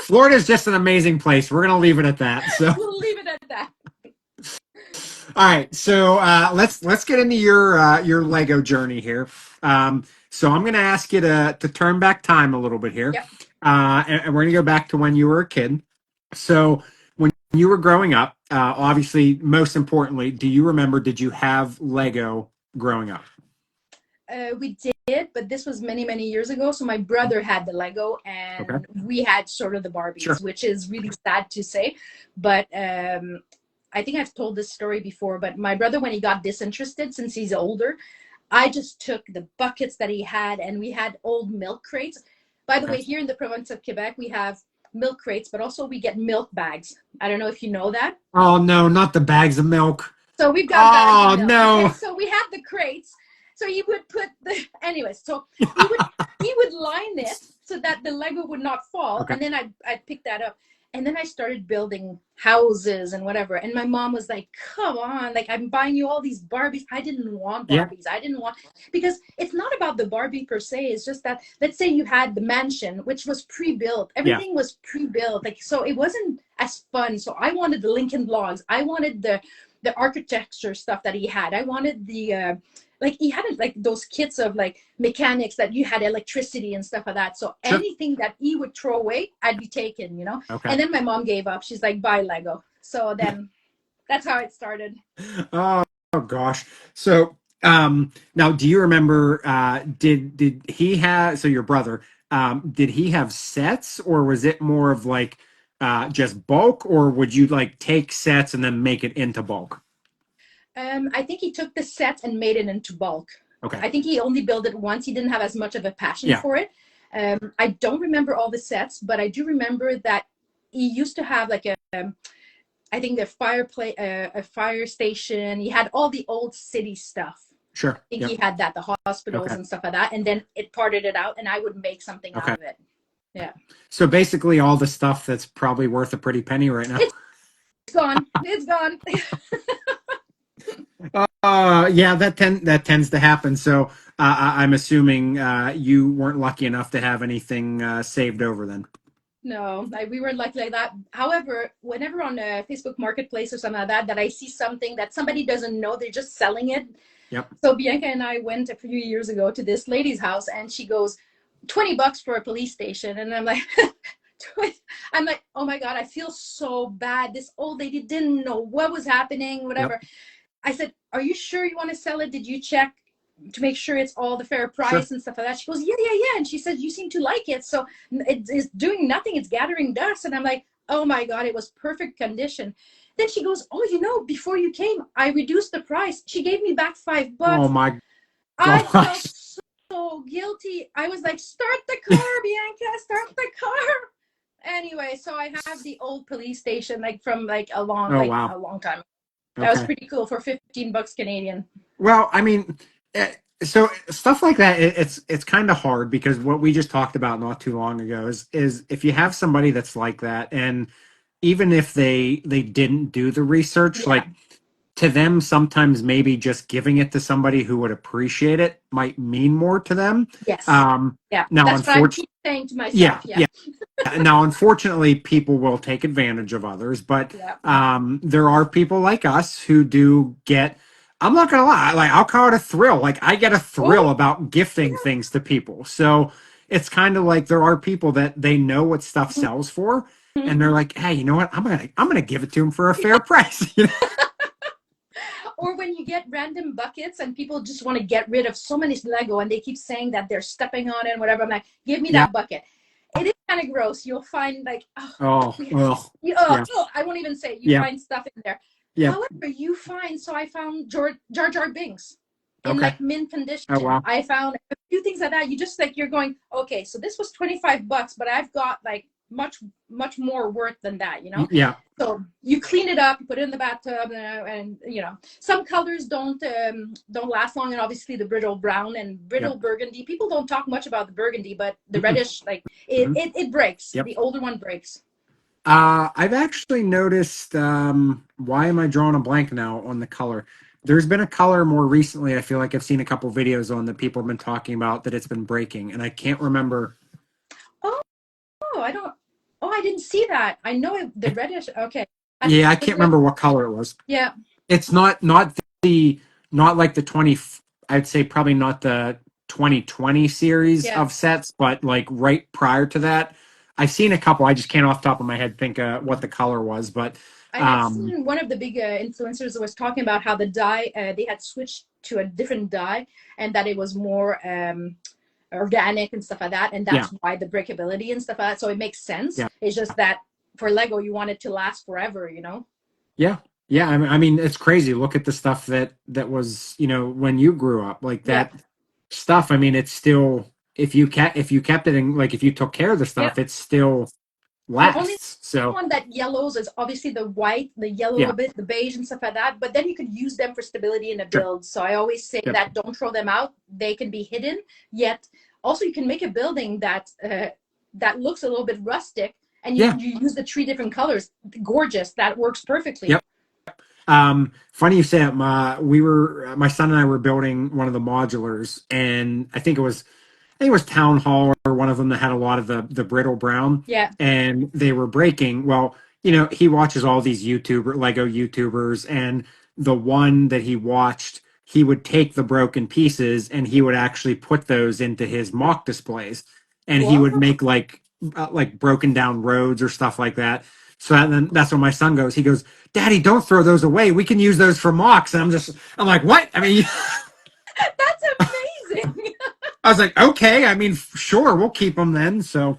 Florida is just an amazing place. We're gonna leave it at that. So. We'll leave it at that. All right, so let's get into your Lego journey here. So I'm going to ask you to turn back time a little bit here, Yep. and we're going to go back to when you were a kid. So when you were growing up, obviously, most importantly, do you remember? Did you have Lego growing up? We did, but this was many, many years ago. So my brother had the Lego, Okay, and we had sort of the sure. Barbies, which is really sad to say. But I think I've told this story before. But my brother, when he got disinterested, since he's older, I just took the buckets that he had, and we had old milk crates. By the Okay. way, here in the province of Quebec, we have milk crates, but also we get milk bags. I don't know if you know that. Oh no, not the bags of milk. So we've got bags of Oh milk. Okay, no. so we had the crates. So he would put the anyways. So he would line it so that the Lego would not fall, Okay. and then I'd pick that up, and then I started building houses and whatever. And my mom was like, "Come on, like I'm buying you all these Barbies." I didn't want Yeah. Barbies. I didn't want because it's not about the Barbie per se. It's just that let's say you had the mansion, which was pre-built. Yeah. Everything was pre-built, like so it wasn't as fun. So I wanted the Lincoln logs. I wanted the architecture stuff that he had. I wanted the like he had like those kits of like mechanics that you had electricity and stuff like that. So Sure. anything that he would throw away, I'd be taken, you know. Okay. And then my mom gave up. She's like, buy Lego. So then that's how it started. Oh, gosh. So now do you remember did he have, so your brother, did he have sets, or was it more of like just bulk, or would you like take sets and then make it into bulk? I think he took the set and made it into bulk. Okay. I think he only built it once. He didn't have as much of a passion Yeah. for it. I don't remember all the sets, but I do remember that he used to have like a, I think a fire station. He had all the old city stuff. Sure. I think Yep. he had that, the hospitals Okay. and stuff like that. And then it parted it out, and I would make something Okay. out of it. Yeah. So basically all the stuff that's probably worth a pretty penny right now. It's gone. It's gone. Yeah, that tends to happen. So I'm assuming you weren't lucky enough to have anything saved over then. No, we weren't like that. However, whenever on a Facebook Marketplace or something like that, that I see something that somebody doesn't know, they're just selling it. Yep. So Bianca and I went a few years ago to this lady's house, and she goes, $20 for a police station, and I'm like, I'm like, oh my god, I feel so bad. This old lady didn't know what was happening, whatever. Yep. I said, are you sure you want to sell it? Did you check to make sure it's all the fair price Sure. and stuff like that? She goes, yeah. And she said, you seem to like it. So it's doing nothing. It's gathering dust. And I'm like, oh my God, it was perfect condition. Then she goes, oh, you know, before you came, I reduced the price. She gave me back $5. Oh my I felt gosh. so guilty. I was like, start the car, Bianca, start the car. Anyway, so I have the old police station, like from like a long Wow. time. That was Okay. pretty cool for $15 Canadian. Well, I mean, so stuff like that, it's kind of hard because what we just talked about not too long ago is if you have somebody that's like that, and even if they didn't do the research, Yeah. like to them, sometimes maybe just giving it to somebody who would appreciate it might mean more to them. Yes. Yeah. Now, That's what I keep saying to myself. yeah. Now, unfortunately, people will take advantage of others, but Yeah. there are people like us who do get. I'm not gonna lie, like I'll call it a thrill. Like I get a thrill Oh, about gifting things to people. So it's kind of like there are people that they know what stuff sells for, and they're like, "Hey, you know what? I'm gonna give it to them for a fair price." You know? or when you get random buckets and people just want to get rid of so many Lego and they keep saying that they're stepping on it and whatever. I'm like, give me Yeah. that bucket. It is kind of gross. You'll find like, Oh, well, yeah. I won't even say. You Yeah. find stuff in there. Yeah. However, you find, so I found Jar Jar Binks in Okay. like mint condition. Oh, wow. I found a few things like that. You just like, you're going, okay, so this was $25, but I've got like much more worth than that, you know? Yeah. So you clean it up, you put it in the bathtub, and you know, some colors don't last long, and obviously the brittle brown and brittle burgundy. People don't talk much about the burgundy, but the reddish, like it breaks. Yep. The older one breaks. I've actually noticed. Why am I drawing a blank now on the color? There's been a color more recently. I feel like I've seen a couple videos on that people have been talking about that it's been breaking, and I can't remember. Oh, I don't. Oh, I didn't see that. I know the reddish. Okay. Yeah, I can't remember what color it was. Yeah. It's not like the 20. I'd say probably not the 2020 series Yeah. of sets, but like right prior to that, I've seen a couple. I just can't off the top of my head think what the color was, but I had seen one of the big influencers was talking about how the dye they had switched to a different dye and that it was more organic and stuff like that, and that's why the breakability and stuff like that. So it makes sense. Yeah. It's just that for Lego, you want it to last forever, you know? Yeah. Yeah. I mean, it's crazy. Look at the stuff that was, when you grew up, like that stuff. I mean, it's still, if you kept it in, like if you took care of the stuff, it still lasts. The only one that yellows is obviously the white, the yellow a bit, the beige and stuff like that. But then you could use them for stability in a build. So I always say that don't throw them out. They can be hidden. Yet also you can make a building that that looks a little bit rustic, and you use the 3 different colors. Gorgeous. That works perfectly. Yep. Funny you say it. My son and I were building one of the modulars, and I think it was Town Hall or one of them that had a lot of the brittle brown. Yeah. And they were breaking. Well, he watches all these Lego YouTubers, and the one that he watched, he would take the broken pieces and he would actually put those into his mock displays, and he would Whoa. make like broken down roads or stuff like that. So then that's when my son goes. He goes, "Daddy, don't throw those away. We can use those for mocks." And I'm like, "What?" I mean, That's amazing. I was like, "Okay. I mean, sure, we'll keep them then." So,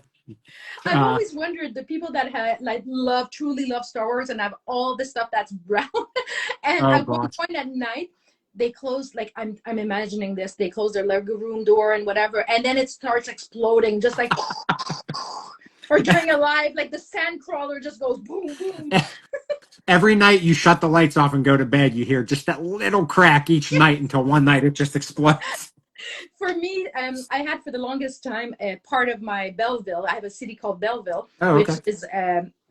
I've uh, always wondered the people that like truly love Star Wars and have all this stuff that's brown. And oh at one gosh, point at night, they close, like I'm imagining this. They close their Lego room door and whatever, and then it starts exploding, just like or during a live, like the sand crawler just goes boom boom. every night you shut the lights off and go to bed, you hear just that little crack each night until one night it just explodes. For me, I had for the longest time a part of my Belleville. I have a city called Belleville, Oh, which okay. is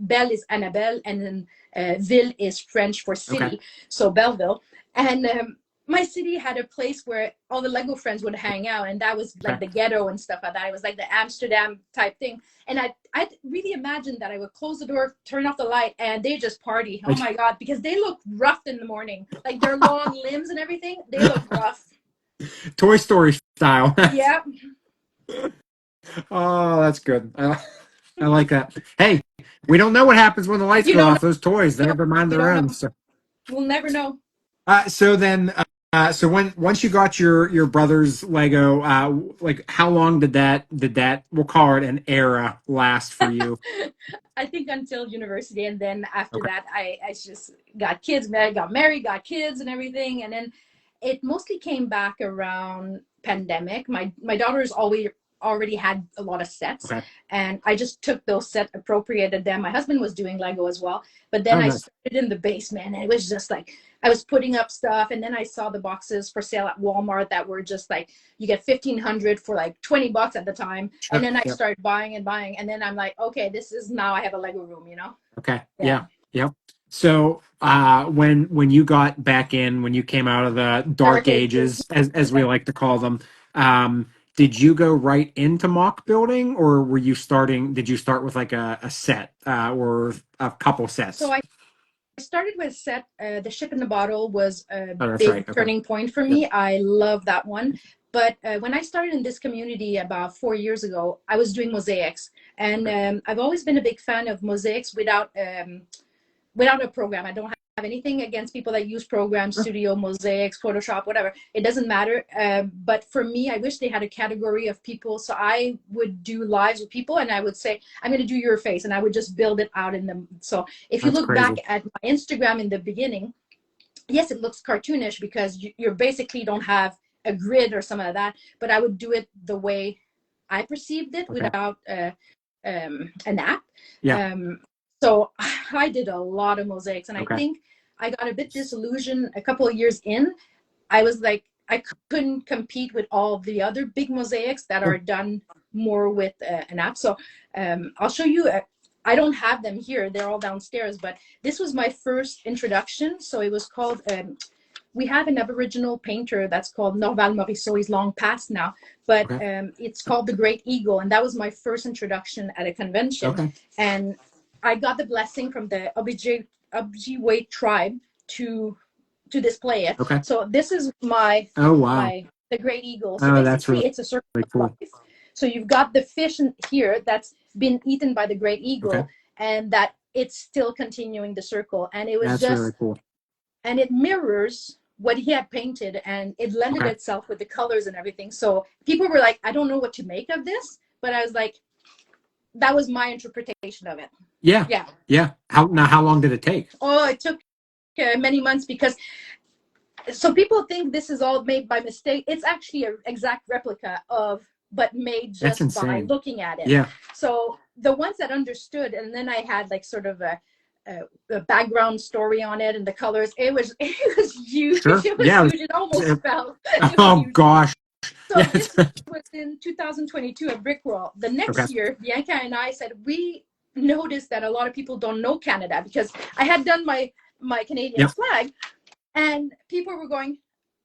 Belle is Annabelle, and then Ville is French for Okay. city. So Belleville, and my city had a place where all the Lego friends would hang out, and that was like Okay. the ghetto and stuff like that. It was like the Amsterdam type thing, and I really imagined that I would close the door, turn off the light, and they just party. Oh my god, because they look rough in the morning, like their long limbs and everything. They look rough. Toy Story style. Yeah. Oh, that's good. I like that. Hey, we don't know what happens when the lights You go don't off. Those toys, they have their mind We their don't own. know. So, We'll never know. so then, so when once you got your brother's Lego, like how long did that we'll call it an era last for you? I think until university, and then after Okay. that, I just got kids. I got married, got kids, and everything, and then it mostly came back around pandemic. My daughter's always already had a lot of sets, Okay. and I just took those set, appropriated them. My husband was doing Lego as well, but then Oh, I nice. started in the basement, and it was just like I was putting up stuff, and then I saw the boxes for sale at Walmart that were just like you get 1,500 for like 20 bucks at the time, and Sure. then I Yep. started buying and buying, and then I'm like, okay, this is now I have a Lego room, you know? Okay. Yeah. Yeah. Yep. So, when you got back in, when you came out of the dark Dark Ages. ages, as we Yeah. like to call them, did you go right into mock building, or were you starting? Did you start with like a set, or a couple So sets? I started with set. The ship in the bottle was a Oh, that's big right. Okay. turning point for Yep. me. I love that one. But when I started in this community about 4 years ago, I was doing mosaics, and Okay. I've always been a big fan of mosaics without a program. I don't have anything against people that use programs, Sure. Studio, Mosaics, Photoshop, whatever. It doesn't matter. But for me, I wish they had a category of people. So I would do lives with people, and I would say, I'm going to do your face, and I would just build it out in them. So if you That's look back crazy. at my Instagram in the beginning, yes, it looks cartoonish because you basically don't have a grid or some of that, but I would do it the way I perceived it Okay. without an app. Yeah. Um, so I did a lot of mosaics, and I Okay. think I got a bit disillusioned a couple of years in. I was like, I couldn't compete with all the other big mosaics that are Sure. done more with an app. So I'll show you. I don't have them here; they're all downstairs. But this was my first introduction. So it was called. We have an Aboriginal painter that's called Norval Morisseau. He's long past now, but Okay. it's called the Great Eagle, and that was my first introduction at a convention. Okay. And I got the blessing from the Ojibwe tribe to display it. Okay. So this is my Oh, wow. my the Great Eagle. So Oh, that's basically, really, it's a circle really of cool. life. So you've got the fish in here that's been eaten by the Great Okay. Eagle, and that it's still continuing the circle. And it was That's really just, cool. and it mirrors what he had painted, and it lended Okay. itself with the colors and everything. So people were like, I don't know what to make of this, but I was like, that was my interpretation of it. Yeah. Yeah. Yeah. How long did it take? Oh, it took many months because so people think this is all made by mistake. It's actually an exact replica of, but made That's just by insane. looking at it. Yeah. So the ones that understood, and then I had like sort of a background story on it and the colors. It was huge. Sure. It was Yeah. huge. It almost fell. It was Oh huge. gosh. So Yeah. this was in 2022 at Brickworld. The Okay. next year, Bianca and I said we noticed that a lot of people don't know Canada because I had done my Canadian Yep. flag, and people were going,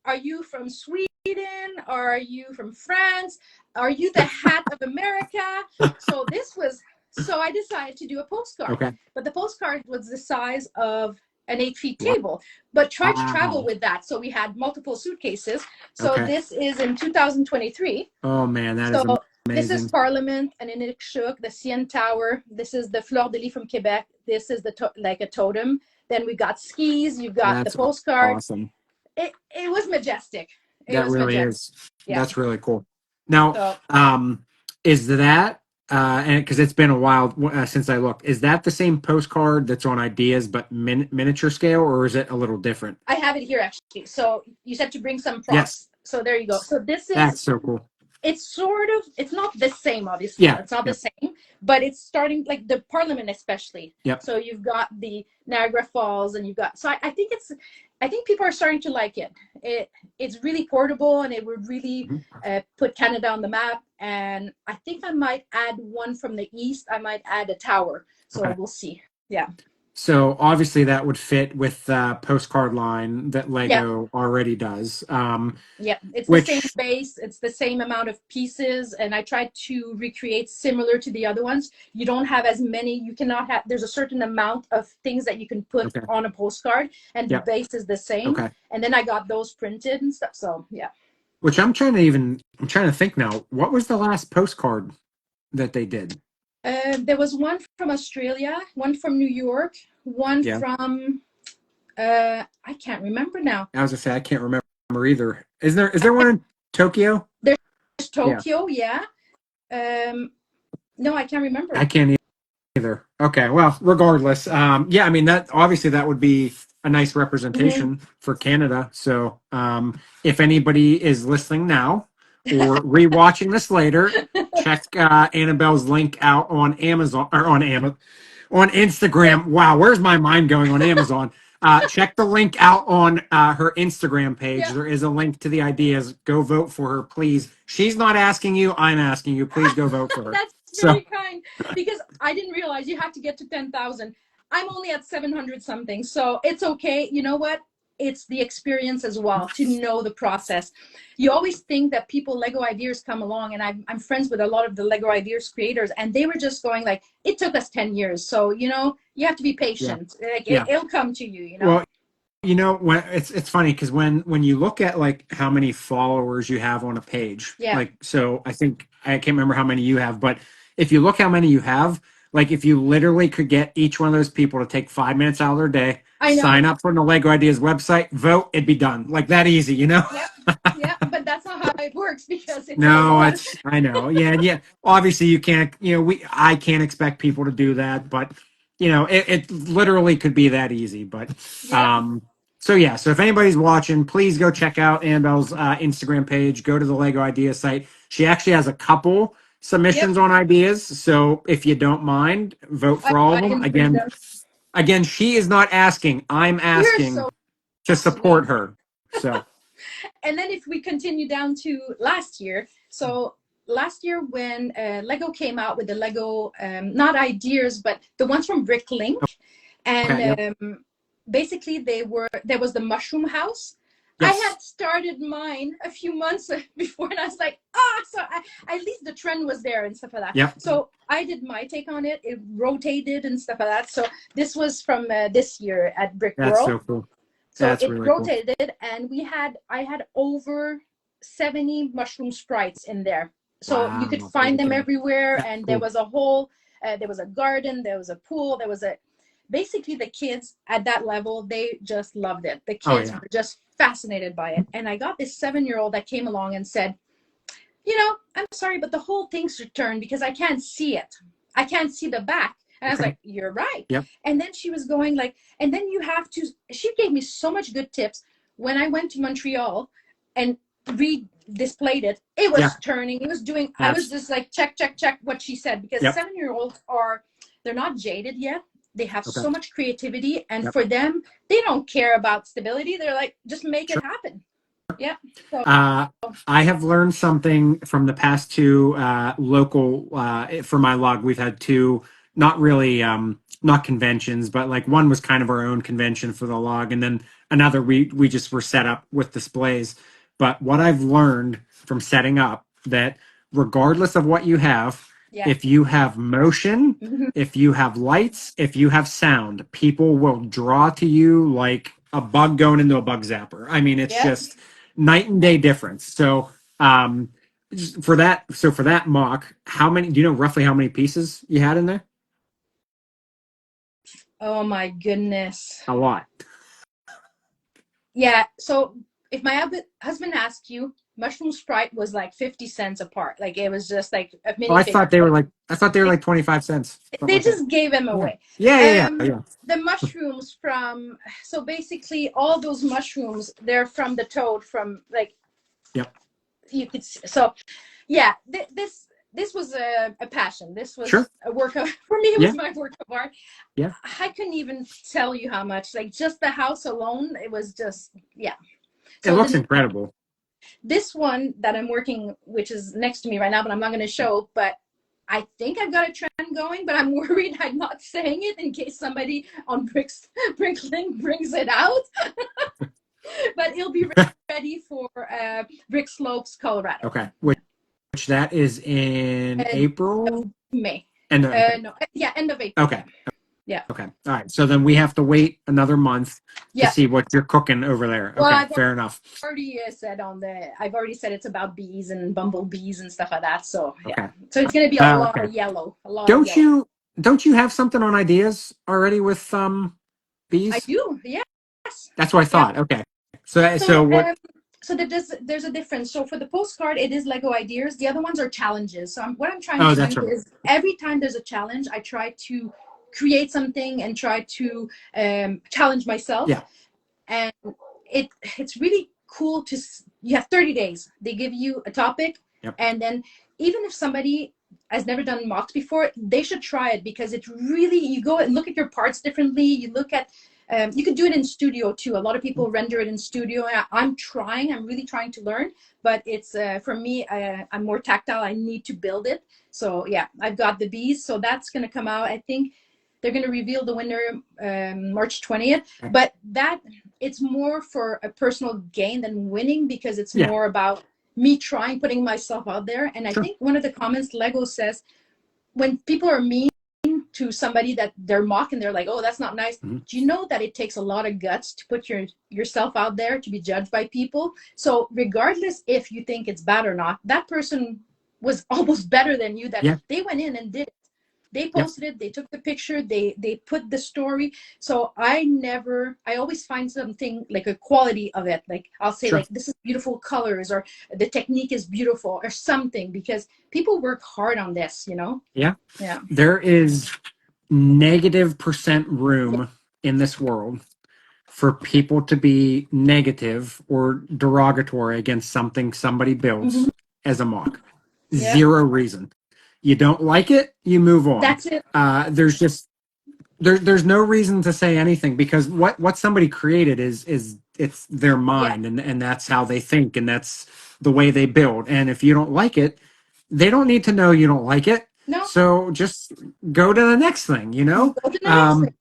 are you from Sweden? Are you from France? Are you the hat of America? So this was, so I decided to do a postcard. Okay. But the postcard was the size of an 8 feet Wow. table, but try to travel with that. So we had multiple suitcases. So Okay. this is in 2023. Oh man, that is So this is amazing. Parliament and Inukshuk, the CN Tower. This is the Fleur de Lis from Quebec. This is like a totem. Then we got skis. You've got the That's postcard. awesome. It was majestic. It That was really majestic. is. Yeah. That's really cool. Now, So is that and because it's been a while since I looked, is that the same postcard that's on Ideas but miniature scale, or is it a little different? I have it here actually. So you said to bring some Yes, props. So there you go. So this is, that's so cool. it's sort of, it's not the same, obviously. Yeah. It's not the Yep. same, but it's starting like the Parliament, especially. Yep. So you've got the Niagara Falls, and you've got. So I think I think people are starting to like it. It's really portable, and it would really put Canada on the map. And I think I might add one from the east. I might add a tower. So Okay. we'll see. Yeah. So obviously that would fit with the postcard line that Yeah. Lego already does. Yeah, it's the same Which base, it's the same amount of pieces, and I tried to recreate similar to the other ones. You don't have as many, you cannot have, there's a certain amount of things that you can put okay. on a postcard, and the Yep. base is the same. Okay. And then I got those printed and stuff. So yeah. Which I'm trying to think now. What was the last postcard that they did? There was one from Australia, one from New York, one Yeah. from I can't remember now. I was gonna say I can't remember either. Is there one in Tokyo? There's Tokyo, yeah. No, I can't remember. I can't either. Okay, well, regardless, yeah, I mean that obviously that would be a nice representation for Canada. So, if anybody is listening now or rewatching this later, check Annabelle's link out on Amazon or on Instagram. Wow, where's my mind going on Amazon? Check the link out on her Instagram page. Yeah. There is a link to the ideas. Go vote for her, please. She's not asking you. I'm asking you. Please go vote for her. That's very kind, because I didn't realize you had to get to 10,000. I'm only at 700 something, so it's okay. You know what? It's the experience as well, to know the process. You always think that people, Lego Ideas come along, and I'm friends with a lot of the Lego Ideas creators, and they were just going like, it took us 10 years. So, you have to be patient. Yeah. Like, it'll come to you, Well, when it's funny because when you look at like how many followers you have on a page, like, so I think I can't remember how many you have, but if you look how many you have, like if you literally could get each one of those people to take 5 minutes out of their day, sign up for the Lego Ideas website, vote, it'd be done. Like that easy, Yeah, but that's not how it works, because it's I know. Yeah. Obviously you can't, I can't expect people to do that, but it literally could be that easy. But so if anybody's watching, please go check out Annabelle's Instagram page. Go to the Lego Ideas site. She actually has a couple submissions on ideas, so if you don't mind, vote for all of them. Again, she is not asking. I'm asking to support her. So. And then if we continue down to last year, so last year when Lego came out with the Lego, not ideas, but the ones from Bricklink, and basically there was the mushroom house. Yes. I had started mine a few months before, and I was like, so at least the trend was there and stuff like that. Yep. So I did my take on it. It rotated and stuff like that. So this was from this year at Brick World. That's so cool. So That's it really rotated, cool. and I had over 70 mushroom sprites in there. So you could find them everywhere. That's and cool. There was a whole, there was a garden, there was a pool, basically the kids at that level, they just loved it. The kids were just fascinated by it. And I got this 7-year-old that came along and said, I'm sorry, but the whole thing's returned because I can't see it. I can't see the back. And I was like, you're right. Yep. And then she was going like, and then you have to, she gave me so much good tips. When I went to Montreal and displayed it, it was turning, it was doing, I was just like, check what she said, because 7-year-olds they're not jaded yet. They have so much creativity, and for them, they don't care about stability. They're like, just make it happen. Yeah. So. I have learned something from the past two local, for my log, we've had two, not really, not conventions, but like one was kind of our own convention for the log. And then another, we just were set up with displays. But what I've learned from setting up, that regardless of what you have, Yeah. if you have motion, Mhm. if you have lights, if you have sound, people will draw to you like a bug going into a bug zapper. I mean, it's Yeah. just night and day difference. So, for that mock, how many, do you know roughly how many pieces you had in there? Oh my goodness. A lot. Yeah. So if my husband asked you, mushroom sprite was like 50 cents apart. Like it was just like a Oh, I minifigure. thought they were like, I thought they were like 25 cents, something They like that. just gave them Yeah. away. Yeah, yeah, yeah, yeah. The mushrooms from, so basically all those mushrooms, they're from the toad, from like, Yep. you could so yeah, this was a passion. This Sure. was a work of, for me it was Yeah. my work of art. Yeah. I couldn't even tell you how much, like just the house alone, it was just, yeah. It So looks the incredible. this one that I'm working, which is next to me right now, but I'm not going to show, but I think I've got a trend going, but I'm worried I'm not saying it in case somebody on Brinkling brings it out. But it'll be ready for Brick Slopes, Colorado. Okay. Which that is in And April? May. End of April. No, yeah, end of April. Okay. Yeah. Okay. All right. So then we have to wait another month to Yeah. see what you're cooking over there. Well, Okay. I've Fair enough. already I've already said it's about bees and bumblebees and stuff like that. So yeah. Okay. So it's going to be a lot Okay. of yellow, a lot of Don't yellow. you don't you have something on ideas already with I bees? do. Yes. That's what I Yeah. thought. Okay. So So, what? so there's a difference. So for the postcard, it is Lego ideas. The other ones are challenges. So what I'm trying Oh, to do that's right. is every time there's a challenge, I try to create something and try to challenge myself. Yeah. And it's really cool to, you have 30 days. They give you a topic, Yep. and then even if somebody has never done mocks before, they should try it, because it's really, you go and look at your parts differently. You look at, you can do it in studio too. A lot of people render it in studio. I'm really trying to learn, but it's for me, I'm more tactile. I need to build it. So yeah, I've got the bees. So that's going to come out. I think they're going to reveal the winner March 20th. Okay. But that, it's more for a personal gain than winning, because it's Yeah. more about me putting myself out there. And I Sure. think one of the comments Lego says, when people are mean to somebody that they're mocking, they're like, oh, that's not nice. Mm-hmm. Do you know that it takes a lot of guts to put yourself out there to be judged by people? So regardless if you think it's bad or not, that person was almost better than you, that they went in and did it. They posted it, they took the picture, they put the story. So I always find something, like a quality of it. Like I'll say, Sure. like, this is beautiful colors, or the technique is beautiful, or something, because people work hard on this, you know? Yeah. Yeah. There is -% room in this world for people to be negative or derogatory against something somebody builds Mm-hmm. as a mock. Yeah. Zero reason. You don't like it, you move on. That's it. There's just there's no reason to say anything, because what somebody created is it's their mind, and that's how they think, and that's the way they build. And if you don't like it, they don't need to know you don't like it. No. So just go to the next thing, you know? Go to the next thing.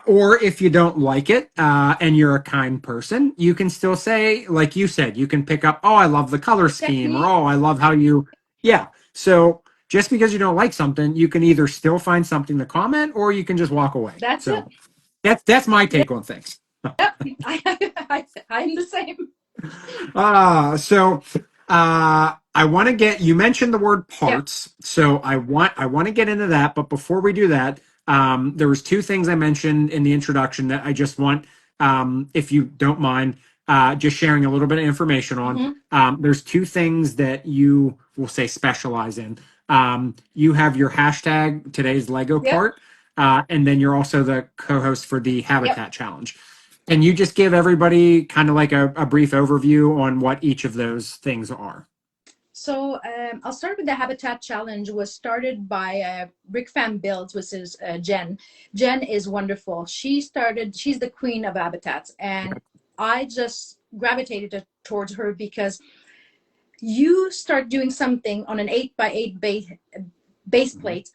Or if you don't like it, and you're a kind person, you can still say, like you said, you can pick up, oh, I love the color scheme, or oh, I love how you, yeah. So just because you don't like something, you can either still find something to comment, or you can just walk away. That's so it. that's my take on things. Yep. I'm the same. I want to get, you mentioned the word parts, so I want to get into that, but before we do that, there was two things I mentioned in the introduction that I just want, if you don't mind, just sharing a little bit of information on. There's two things that you will say specialize in. You have your hashtag today's Lego part, and then you're also the co-host for the Habitat Challenge. Can you just give everybody kind of like a brief overview on what each of those things are? So I'll start with the Habitat Challenge. Was started by Brick Fan Builds, which is Jen. Jen is wonderful. She's the queen of habitats, and I just gravitated towards her because you start doing something on an 8x8 base plate,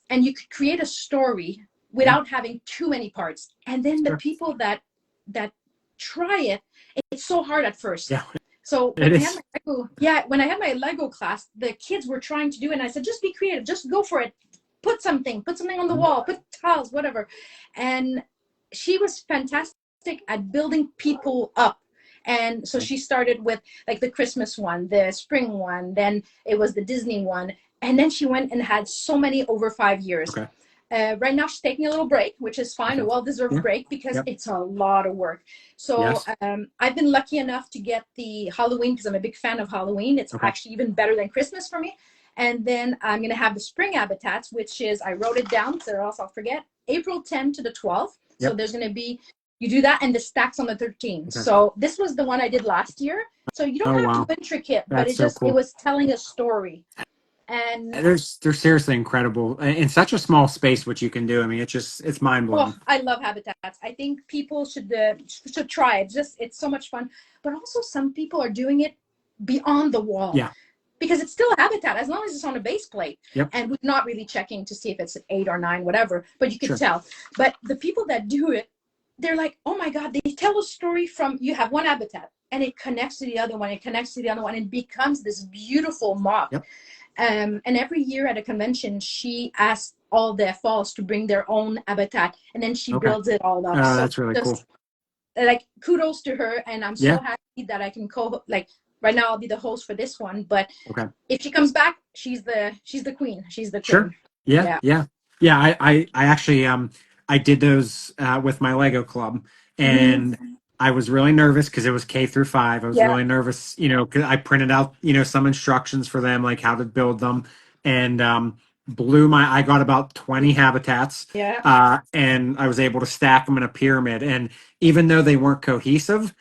and you could create a story without having too many parts. And then the people that try it, it's so hard at first. So It when I had is. my Lego, yeah, when I had my Lego class, the kids were trying to do it, and I said, just be creative, just go for it. Put something on the wall, put tiles, whatever. And she was fantastic at building people up. And so she started with like the Christmas one, the spring one, then it was the Disney one. And then she went and had so many over 5 years. Okay. Right now she's taking a little break, which is fine, a Okay. well-deserved Yeah. break because Yep. it's a lot of work. So Yes. I've been lucky enough to get the Halloween because I'm a big fan of Halloween. It's Okay. actually even better than Christmas for me. And then I'm going to have the spring habitats, which is, I wrote it down so else I'll forget, April 10th to the 12th. So Yep. there's going to be, you do that and the stacks on the 13th. Okay. So this was the one I did last year. So you don't Oh, have wow. to intricate, but That's it so just, it cool. was telling a story. And They're seriously incredible in such a small space. What you can do, I mean, it's mind blowing. oh, I love habitats. I think people should try it. Just it's so much fun. But also some people are doing it beyond the wall Yeah. because it's still a habitat as long as it's on a base plate. Yep. And we're not really checking to see if it's 8 or 9, whatever. But you could Sure. tell. But the people that do it, they're like, oh my God, they tell a story from you have one habitat and it connects to the other one. It connects to the other one. And it becomes this beautiful mop. Yep. And every year at a convention, she asks all the falls to bring their own habitat, and then she Okay. builds it all up. Oh, So that's really cool. just like kudos to her, and I'm Yeah. so happy that I can like right now I'll be the host for this one. But Okay. if she comes back, she's the queen. She's the queen. Sure. Yeah. Yeah. Yeah. Yeah. I actually I did those with my Lego club, and I was really nervous because it was K through 5. I was Yeah. really nervous, you know, because I printed out, you know, some instructions for them, like how to build them, and I got about 20 habitats, Yeah. and I was able to stack them in a pyramid. And even though they weren't cohesive,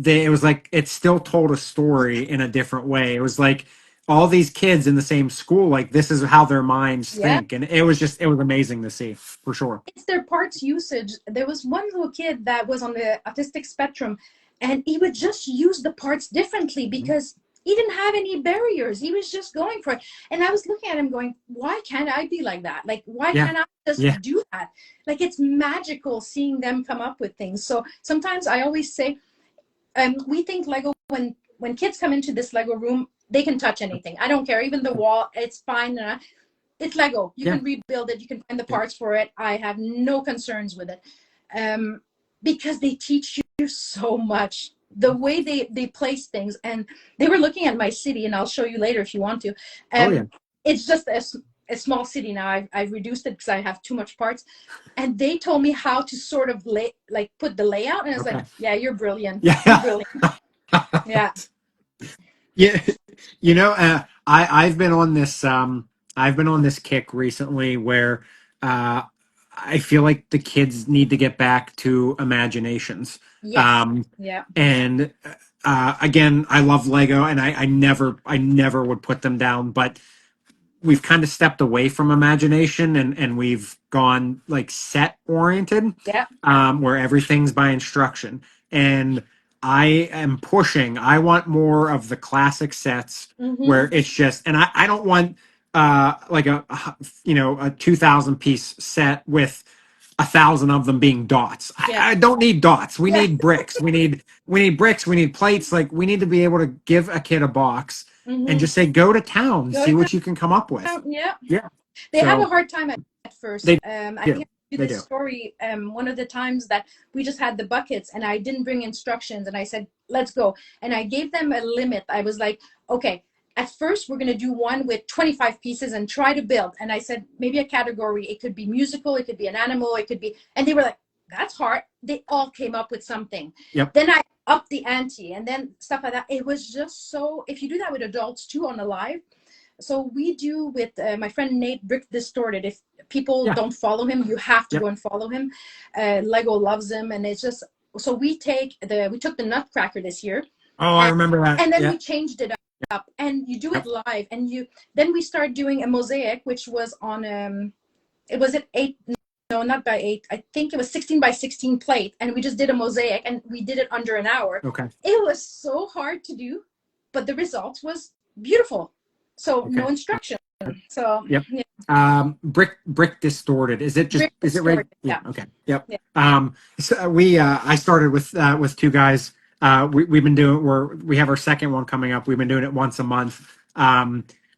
it was like it still told a story in a different way. It was like all these kids in the same school, like this is how their minds Yeah. think, and it was amazing to see for sure. It's their parts usage. There was one little kid that was on the autistic spectrum, and he would just use the parts differently because he didn't have any barriers. He was just going for it. And I was looking at him going, why can't I be like that? Like, why Yeah. can't I just Yeah. do that? Like, it's magical seeing them come up with things. So sometimes I always say, we think Lego, when kids come into this Lego room, they can touch anything. I don't care. Even the wall, it's fine. It's Lego. You Yeah. can rebuild it. You can find the parts for it. I have no concerns with it, because they teach you so much. The way they place things, and they were looking at my city, and I'll show you later if you want to. Oh, yeah. It's just a small city now. I've reduced it because I have too much parts, and they told me how to sort of put the layout, and I was Okay. like, yeah, you're brilliant. Yeah. You're brilliant. Yeah. Yeah, you know, I've been on this kick recently where I feel like the kids need to get back to imaginations. Yes. Yeah. And again, I love Lego, and I never would put them down, but we've kind of stepped away from imagination, and we've gone like set oriented, Yeah. where everything's by instruction. And I am pushing. I want more of the classic sets where it's just, and I don't want like a 2,000 piece set with 1,000 of them being dots. Yeah. I don't need dots. We Yeah. need bricks. We need bricks. We need plates. Like we need to be able to give a kid a box and just say, go to town, Go see to what you can come up with. Yeah. Yeah. They have a So hard time at first. they I do. think I They this do. story one of the times that we just had the buckets and I didn't bring instructions, and I said, let's go. And I gave them a limit. I was like, okay, at first we're going to do one with 25 pieces and try to build. And I said, maybe a category. It could be musical. It could be an animal. It could be, and they were like, that's hard. They all came up with something. Yep. Then I upped the ante and then stuff like that. It was just so, if you do that with adults too on the live. So we do with my friend Nate, Brick Distorted. If people don't follow him, you have to go and follow him. Lego loves him, and it's just, so we took the Nutcracker this year. Oh, I remember that. And then we changed it up, and you do it live, and then we started doing a mosaic, which was on it was at 8, no, not by 8, I think it was 16 by 16 plate, and we just did a mosaic, and we did it under an hour. Okay. It was so hard to do, but the result was beautiful. So no instruction. So yep. Brick Distorted. Is it just Brick is it right? Distorted, yeah. Okay. Yep. Yeah. So I started with 2 guys. we've been doing, we have our second one coming up. We've been doing it once a month,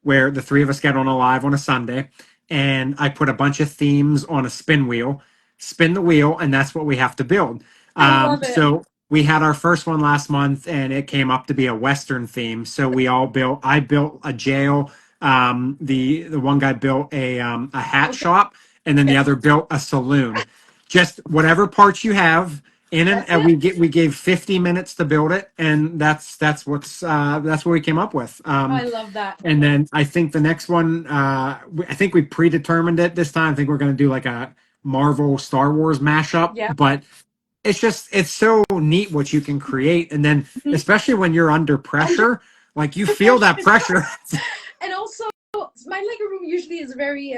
where the three of us get on a live on a Sunday, and I put a bunch of themes on a spin wheel, spin the wheel, and that's what we have to build. I love it. So we had our first one last month, and it came up to be a Western theme. So we all built. I built a jail. The one guy built a hat Okay. shop, and then the other built a saloon. Just whatever parts you have in, That's and it. we gave 50 minutes to build it, and that's what we came up with. I love that. And then I think the next one, I think we predetermined it this time. I think we're going to do like a Marvel Star Wars mashup, Yeah. but it's so neat what you can create, and then Mhm. especially when you're under Under pressure, like you the feel pressure that is hard. pressure. And also, my Lego room usually is very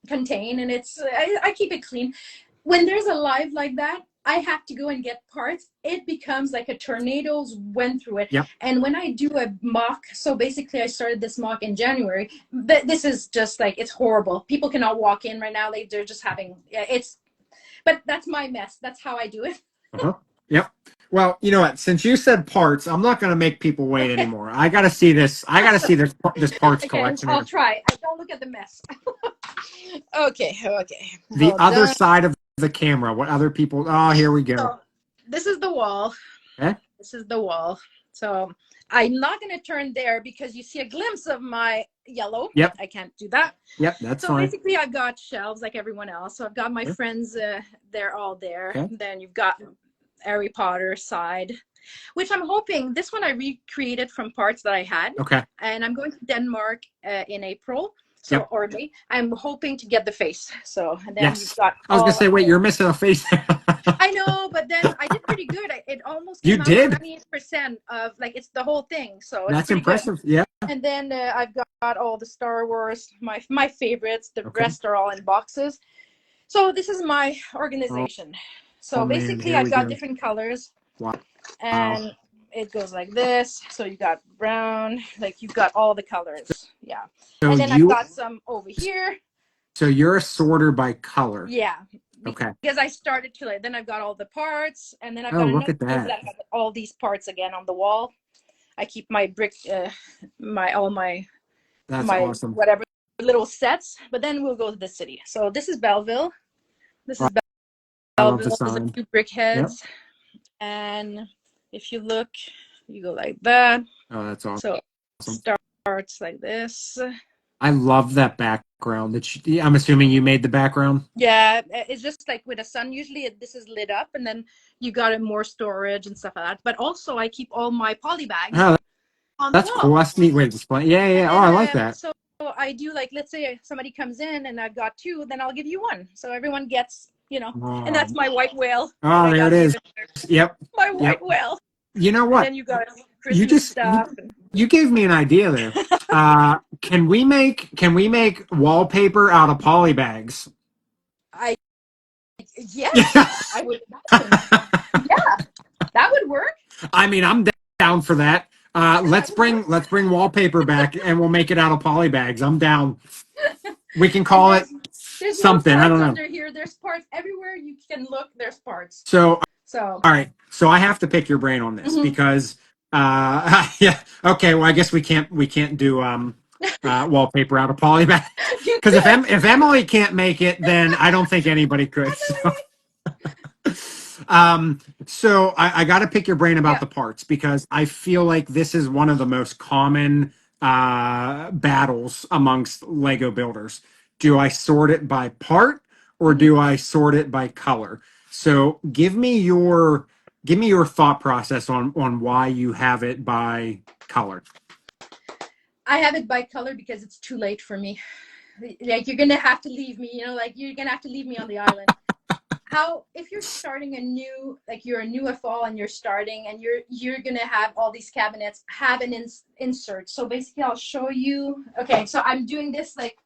contained, and I keep it clean. When there's a live like that, I have to go and get parts. It becomes like a tornadoes went through it. Yep. And when I do a mock, so basically I started this mock in January. But this is just like, it's horrible. People cannot walk in right now. They're just having it's. But that's my mess. That's how I do it. Uh-huh. Yep. Well, you know what? Since you said parts, I'm not going to make people wait Okay. anymore. I got to see this. I got to see this parts Okay, collection I'll here. try. I don't look at the mess. Okay. The Hold other on. side of the camera. What other people? Oh, here we go. So this is the wall. Okay. This is the wall. So I'm not going to turn there because you see a glimpse of my yellow. Yep. I can't do that. Yep. That's So fine. basically, I've got shelves like everyone else. So I've got my Okay. friends. They're all there. Okay. Then you've got Harry Potter side, which I'm hoping this one I recreated from parts that I had. Okay. And I'm going to Denmark in April. So, Yep. or May. I'm hoping to get the face. So, and then Yes. you've got I was all gonna say, wait, the- you're missing a face. I know, but then I did pretty good. It almost You came out did? 98% of like it's the whole thing. So it's That's pretty impressive. good. Yeah. And then I've got all the Star Wars, my favorites. The Okay. rest are all in boxes. So this is my organization. So Oh man, basically, here I've we got go. different colors, Wow. and it goes like this. So you got brown, like you've got all the colors. Yeah. So And then I've got some over here. So you're a sorter by color. Yeah. Okay. Because I started to like, then I've got all the parts, and then I've Oh, got look another at that. room that I've got all these parts again on the wall. I keep my brick, my That's my awesome. whatever little sets. But then we'll go to the city. So this is Belleville. This is I love the Belleville. There's a sign. few brick heads, and if you look, you go like that. Oh, that's awesome. So starts like this. I love that background. I'm assuming you made the background. Yeah, it's just like with the sun. Usually this is lit up, and then you got more storage and stuff like that. But also, I keep all my poly bags Oh, on that's the wall. cool. That's a neat way to display. Yeah, yeah. And Oh, I then, like that. So I do like, let's say somebody comes in and I've got two, then I'll give you one. So everyone gets, and that's my white whale. Oh, there it is. Yep. My white whale. You know And what? then you got Christmas stuff. You gave me an idea there. Can we make wallpaper out of poly bags? Yes, I would imagine. Yeah, that would work. I mean, I'm down for that. Let's bring wallpaper back, and we'll make it out of poly bags. I'm down. We can call it there's something. No I don't know. under here. There's parts everywhere you can look. There's parts. So all right. So I have to pick your brain on this because yeah. Okay. Well, I guess we can't do wallpaper out of poly bags because if Emily can't make it, then I don't think anybody could. So I got to pick your brain about the parts because I feel like this is one of the most common battles amongst Lego builders. Do I sort it by part or do I sort it by color? So give me your thought process on why you have it by color. I have it by color because it's too late for me. Like you're gonna have to leave me, like you're gonna have to leave me on the island. If you're starting you're a new FL and you're starting and you're gonna have all these cabinets, have an insert. So basically I'll show you. Okay, so I'm doing this like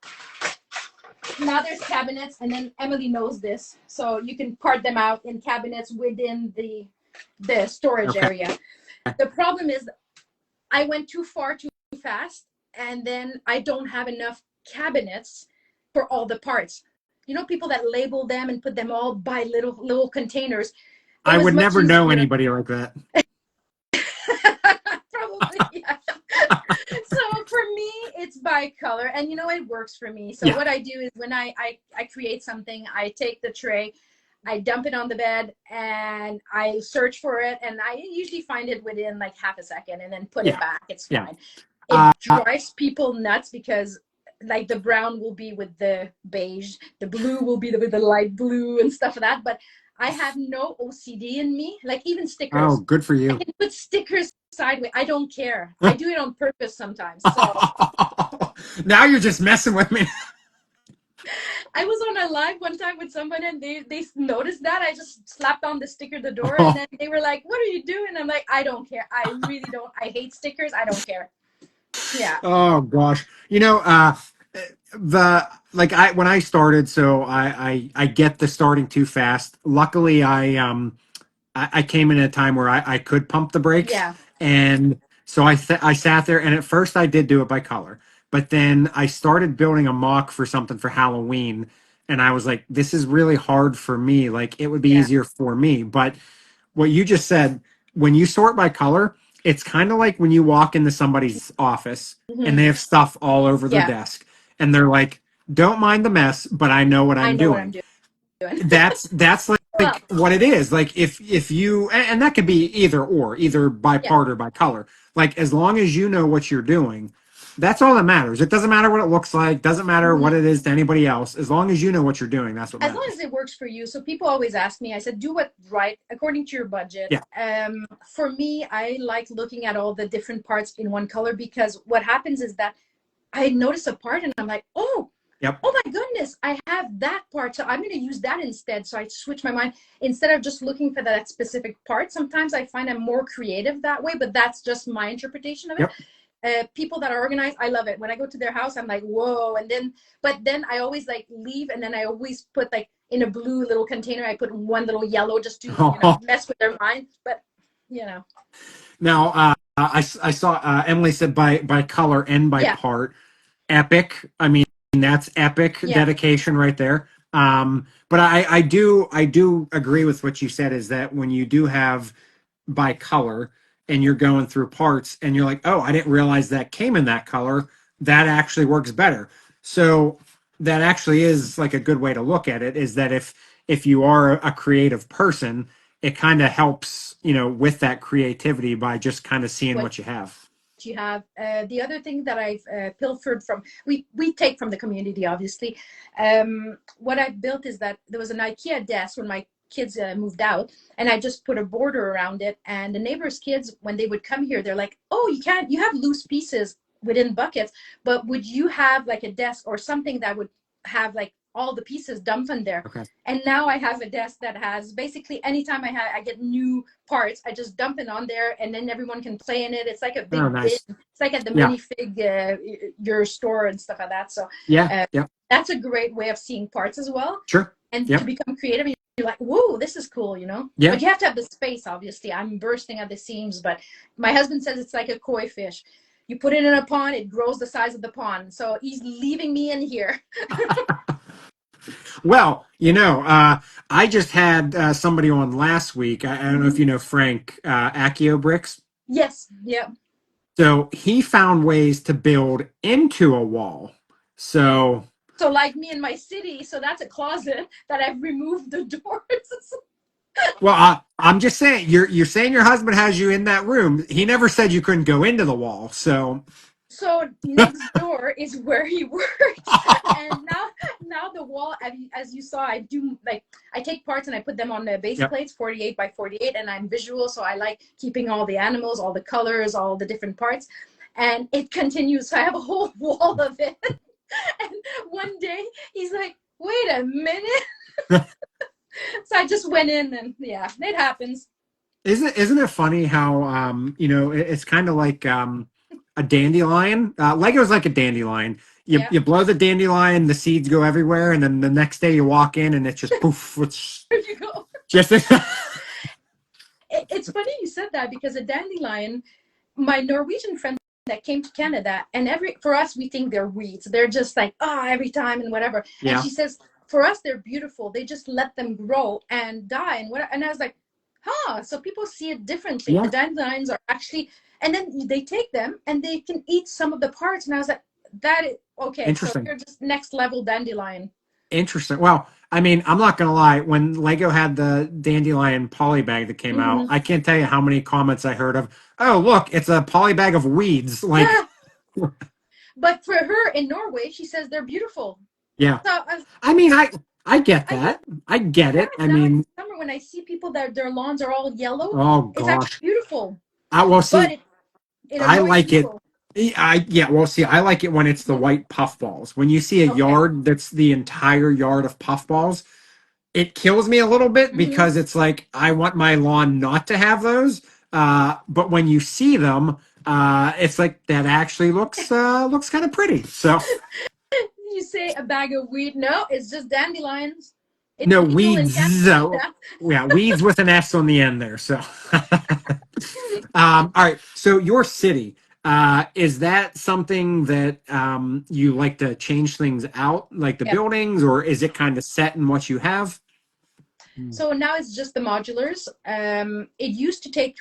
now there's cabinets, and then Emily knows this. So you can part them out in cabinets within the storage area. The problem is I went too far too fast, and then I don't have enough cabinets for all the parts. People that label them and put them all by little containers. I would never know anybody like that. me, it's by color, and you know it works for me. So Yeah. what I do is when I create something, I take the tray, I dump it on the bed, and I search for it, and I usually find it within like half a second, and then put it Yeah. back. It's Yeah. fine. It Uh, drives people nuts because like the brown will be with the beige, the blue will be with the light blue and stuff like that. But I have no OCD in me. Like even oh, stickers, good for I you. can put stickers sideways. I don't care. I do it on purpose sometimes. So Now you're just messing with me. I was on a live one time with someone and they noticed that. I just slapped on the sticker the door and then they were like, "What are you doing?" I'm like, "I don't care. I really don't. I hate stickers. I don't care." Yeah. Oh gosh. The like I when I started, so I get the starting too fast. Luckily I came in at a time where I could pump the brakes, Yeah. and so I sat there, and at first I did do it by color, but then I started building a mock for something for Halloween, and I was like, this is really hard for me. Like it would be Yeah. easier for me, but what you just said, when you sort by color, it's kind of like when you walk into somebody's office and Hmm. they have stuff all over their Yeah. desk, and they're like, don't mind the mess, but I know what I I'm know what I'm doing. doing. That's Well, like what it is. Like if you and that could be either by yeah. part or by color. Like as long as you know what you're doing, that's all that matters. It doesn't matter what it looks like, doesn't matter what Mhm. it is to anybody else. As long as you know what you're doing, that's what As long as matters. it works for you. So people always ask me, I said, do what right according to your budget. Yeah. For me, I like looking at all the different parts in one color because what happens is that I notice a part and I'm like, Yep. oh my goodness, I have that part. So I'm going to use that instead. So I switch my mind instead of just looking for that specific part. Sometimes I find I'm more creative that way, but that's just my interpretation of it. Yep. People that are organized, I love it. When I go to their house, I'm like, whoa. And then, but then I always like leave, and then I always put like in a blue little container. I put one little yellow just to mess with their mind. But you know, Now, I saw Emily said by color and by yeah, part. Epic. I mean, that's epic yeah. dedication right there. But I do agree with what you said is that when you do have by color and you're going through parts and you're like, oh, I didn't realize that came in that color, that actually works better. So that actually is like a good way to look at it is that if you are a creative person, it kind of helps, with that creativity by just kind of seeing What what you have. you have. The other thing that I've pilfered from, we take from the community, obviously. What I built is that there was an IKEA desk when my kids moved out, and I just put a border around it. And the neighbors' kids, when they would come here, they're like, "Oh, you have loose pieces within buckets, but would you have like a desk or something that would have like all the pieces dumped in there?" Okay. And now I have a desk that has basically anytime I get new parts, I just dump it on there, and then everyone can play in it. It's like a Oh, big bin. nice. It's like at the Yeah. minifig your store and stuff like that. So Yeah. uh, Yeah. that's a great way of seeing parts as well, Sure. and to Yep. become creative. You're like, whoa, this is cool. Yeah. But you have to have the space. Obviously, I'm bursting at the seams. But my husband says it's like a koi fish. You put it in a pond, it grows the size of the pond. So he's leaving me in here. Well, I just had somebody on last week. I don't know if Mm-hmm. you know Frank Accio Bricks. Yes. Yeah. So he found ways to build into a wall. So, So like me in my city, so that's a closet that I've removed the doors. well, I'm just saying you're saying your husband has you in that room. He never said you couldn't go into the wall. So, So next door is where he works, and now the wall, as you saw, I do like I take parts and I put them on the base yep. plates, 48 by 48, and I'm visual, so I like keeping all the animals, all the colors, all the different parts, and it continues. So I have a whole wall of it, and one day he's like, "Wait a minute." So I just went in, and yeah, it happens. Isn't it funny how it's kind of like a dandelion. Lego's like a dandelion. You Yeah, you blow the dandelion, the seeds go everywhere, and then the next day you walk in and it's just poof. It's there you go. just It's funny you said that because a dandelion, my Norwegian friend that came to Canada, and for us we think they're weeds. They're just like every time and whatever. And yeah. she says for us they're beautiful. They just let them grow and die and what. And I was like, Huh. So people see it differently. The Yeah, dandelions are actually, and then they take them and they can eat some of the parts. And I was like, that is okay. So interesting. you're just next level dandelion. Interesting. Well, I mean, I'm not gonna lie. When Lego had the dandelion poly bag that came out, Hmm. I can't tell you how many comments I heard of. Oh, look, it's a poly bag of weeds. Like, Yeah. But for her in Norway, she says they're beautiful. yeah. So I, I mean, I get I get that. I get that it. I now in mean, summer when I see people that their lawns are all yellow, oh it's actually gosh. beautiful. I well But see. it I annoys like it. people. Yeah. Well, see, I like it when it's the Mhm. white puffballs. When you see a Okay. yard that's the entire yard of puffballs, it kills me a little bit Hmm. because it's like I want my lawn not to have those. But when you see them, it's like that actually looks kind of pretty. So You say a bag of weed. No, it's just dandelions. It's no legal in weeds. Canada. So, yeah, weeds with an S on the end there. So all right. So your city. Is that something that you like to change things out, like the Yep. buildings, or is it kind of set in what you have? Hmm. So now it's just the modulars. It used to take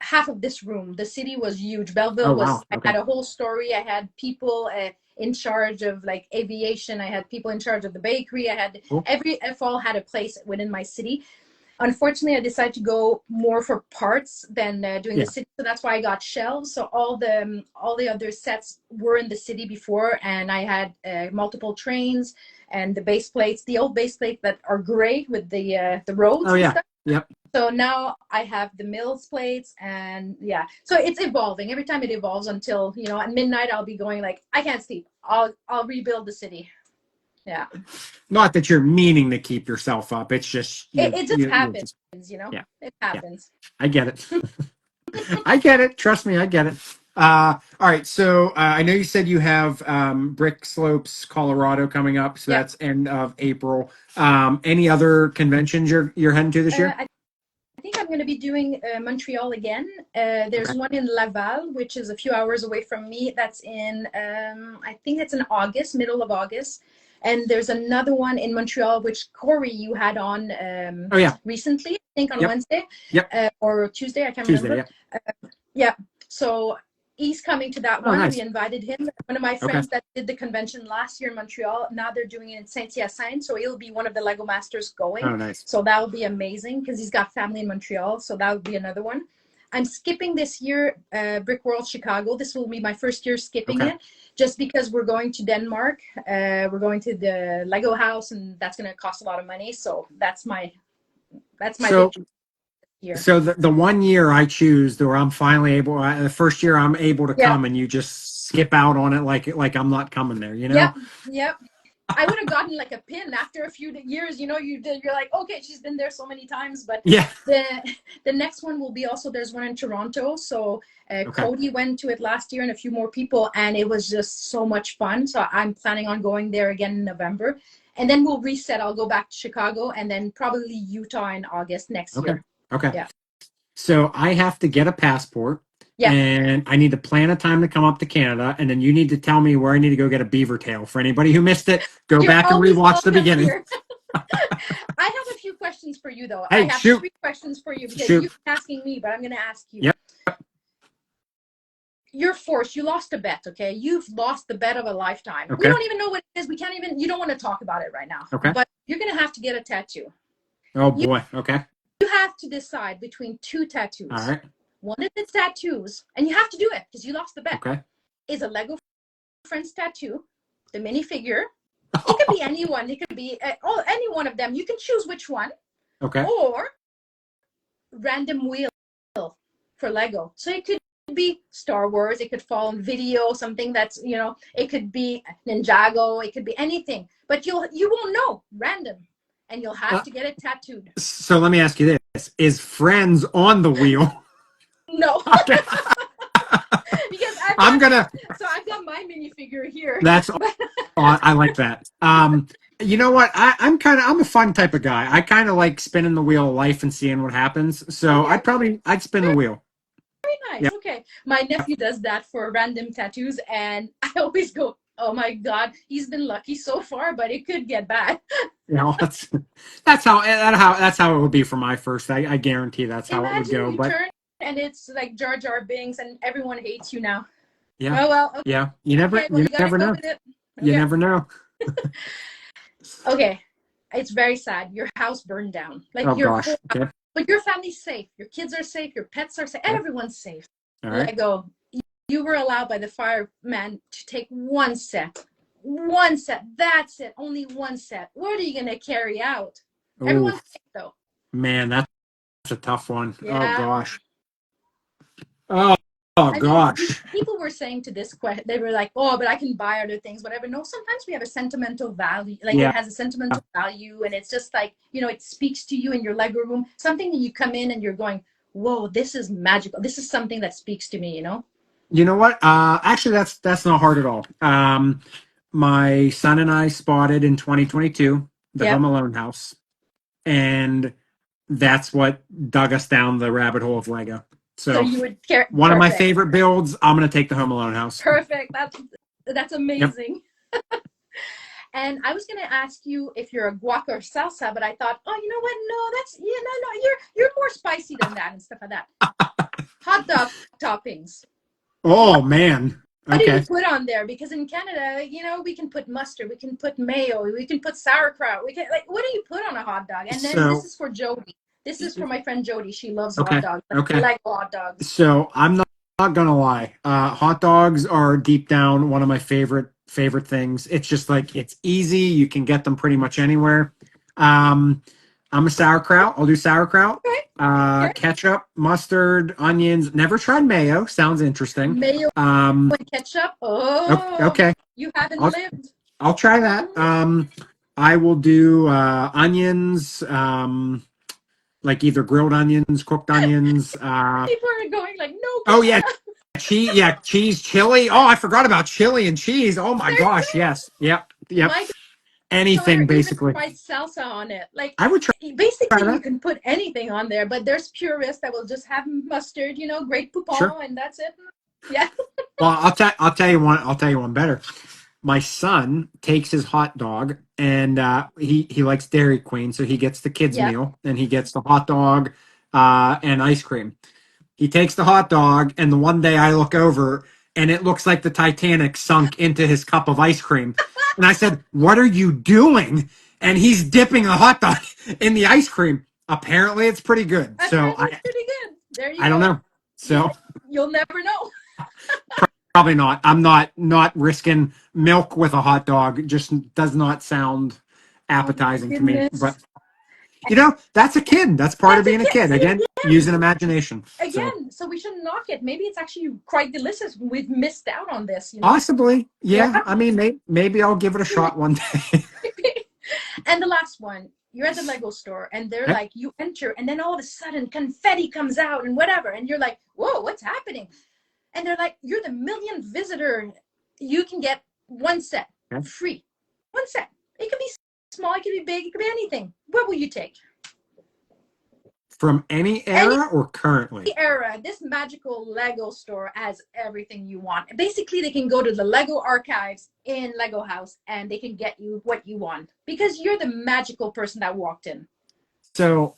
half of this room. The city was huge. Oh Belleville was, wow. I Okay. had a whole story. I had people in charge of like aviation. I had people in charge of the bakery. I had Cool. every FL had a place within my city. Unfortunately, I decided to go more for parts than doing the Yeah. city. So that's why I got shelves. So all the other sets were in the city before, and I had multiple trains and the base plates, the old base plates that are gray with the Oh roads and yeah. stuff. Yep. So now I have the mills plates, and yeah, so it's evolving. Every time it evolves until at midnight I'll be going like I can't sleep. I'll rebuild the city. Yeah, Not that you're meaning to keep yourself up. It's just it just you're happens. just yeah, It yeah. happens. I get it. I get it. Trust me, I get it. All right. So I know you said you have Brick Slopes, Colorado coming up. So Yeah. that's end of April. Any other conventions you're heading to this year? I think I'm going to be doing Montreal again. There's Okay. one in Laval, which is a few hours away from me. That's in, I think it's in August, middle of August. And there's another one in Montreal, which Corey, you had on Oh yeah. recently, I think on Yep. Wednesday Yep. or Tuesday, I can't Tuesday. remember. Yep. Yeah. So he's coming to that Oh one. We nice. invited him. One of my Okay. friends that did the convention last year in Montreal, now they're doing it in Saint Hyacinthe. So he'll be one of the Lego Masters going. Oh nice. So that will be amazing because he's got family in Montreal. So that would be another one. I'm skipping this year Brick World Chicago. This will be my first year skipping Okay. it just because we're going to Denmark. We're going to the Lego house and that's going to cost a lot of money. So that's my So big year. so the 1 year I choose where I'm finally able, the first year I'm able to Yep. come, and you just skip out on it like I'm not coming there. You Yep. know? Yep. I would have gotten like a pin after a few years. You're like, okay, she's been there so many times. But Yeah. the the next one will be also there's one in Toronto. So Okay. Cody went to it last year and a few more people, and it was just so much fun. So I'm planning on going there again in November, and then we'll reset. I'll go back to Chicago, and then probably Utah in August next Okay. year. Okay. Yeah, So I have to get a passport, yeah. and I need to plan a time to come up to Canada, and then you need to tell me where I need to go get a beaver tail. For anybody who missed it, go You're back and always rewatch the welcome beginning. here. I have a few questions for you, though. I Hey, have shoot, three questions for you because shoot. you've been asking me, but I'm going to ask you. Yep. You're forced. You lost a bet, okay? You've lost the bet of a lifetime. We Okay. don't even know what it is. We can't even, you don't want to talk about it right now. Okay. But you're going to have to get a tattoo. Oh You, boy. Okay. you have to decide between two All tattoos. right. One of the tattoos, and you have to do it because you lost the bet, Okay. is a Lego Friends tattoo, the minifigure. It could be anyone. It could be any one of them. You can choose which one. Okay. Or random wheel for Lego. So it could be Star Wars, it could fall on video, something that's, it could be Ninjago, it could be anything. But you won't know, random. And you'll have Uh, to get it tattooed. so let me ask you this: Is Friends on the wheel? No. Okay. Because I'm gonna. I've got my minifigure here. That's. I like that. You know what? I'm a fun type of guy. I kind of like spinning the wheel of life and seeing what happens. So Okay. I'd spin the wheel. Very Yeah. nice. Okay. My nephew does that for random tattoos, and I always go, oh my God, he's been lucky so far, but it could get bad. You know, that's how it would be for my first. I guarantee that's how it would Imagine go. you But turn and it's like Jar Jar Binks and everyone hates you now. yeah, Oh well, yeah, you never okay, well you you gotta never go know. with it. You Okay. never know. Okay. It's very sad. Your house burned down. Like Oh your whole, gosh. Okay. but your family's safe. Your kids are safe. Your pets are safe. Okay. Everyone's safe. All right. Lego, you were allowed by the fireman to take one set. One set. That's it. Only one set. What are you going to carry out? Oh Everyone's safe though. man, that's a tough one. Oh Yeah. gosh. Oh, oh I mean, gosh. people were saying to this question, they were like, oh, but I can buy other things, whatever. No, sometimes we have a sentimental value. Like it Yeah. has a sentimental value and it's just like, it speaks to you in your Lego room. Something that you come in and you're going, whoa, this is magical. This is something that speaks to me. You know what? Actually, that's not hard at all. My son and I spotted in 2022 the Yep. Home Alone house, and that's what dug us down the rabbit hole of Lego. So So, you would care. one of my Perfect. favorite builds. I'm gonna take the Home Alone house. Perfect. That's Yep. amazing. And I was gonna ask you if you're a guac or salsa, but I thought, oh, you know what? No, that's no. You're more spicy than that and stuff like that. Hot dog toppings. Oh man. What do you Okay. put on there? Because in Canada, we can put mustard, we can put mayo, we can put sauerkraut. We can what do you put on a hot dog? And then this So is for Jody. This is for my friend Jody. She loves hot okay. dogs, Okay. like hot dogs. So I'm not gonna lie. Hot dogs are deep down one of my favorite things. It's just like it's easy. You can get them pretty much anywhere. Um, I'm a sauerkraut. I'll do sauerkraut. Okay, okay. Ketchup, mustard, onions. Never tried mayo. Sounds interesting. Mayo Um, and ketchup. Oh, okay. you haven't I'll lived. I'll try that. I will do onions. Like either grilled onions, cooked onions. People are going like, no Oh yeah, ketchup. cheese. Yeah, cheese, chili. Oh, I forgot about chili and cheese. Oh my There's gosh, yes. Yep, yep. my daughter Anything even basically. tried salsa on it. Like I would try basically you that. can put anything on there, but there's purists that will just have mustard, great Sure. poupon, and that's it. Yeah. Well, I'll tell you one better. My son takes his hot dog and he likes Dairy Queen, so he gets the kids Yeah. meal and he gets the hot dog and ice cream. He takes the hot dog, and the one day I look over and it looks like the Titanic sunk into his cup of ice cream. And I said, "What are you doing?" And he's dipping the hot dog in the ice cream. Apparently, it's pretty good. So Apparently it's I pretty good. There you I don't go. know. Yeah, So you'll never know. probably not. I'm not risking milk with a hot dog. It just does not sound Oh my appetizing to me. But goodness. that's a kid. That's part of That's a being a kid. kid. See, Again, using imagination. So again, so we shouldn't knock it. Maybe it's actually quite delicious. We've missed out on this. possibly, Yeah. yeah. I mean, maybe I'll give it a shot one day. And the last one, you're at the Lego store and they're Okay. like, you enter, and then all of a sudden confetti comes out and whatever. And you're like, whoa, what's happening? And they're like, you're the millionth visitor. You can get one set Okay. free. One set. It could be small, it could be big, it could be anything. What will you take? From any Any era or currently? era, this magical Lego store has everything you want. Basically, they can go to the Lego archives in Lego House and they can get you what you want because you're the magical person that walked in. So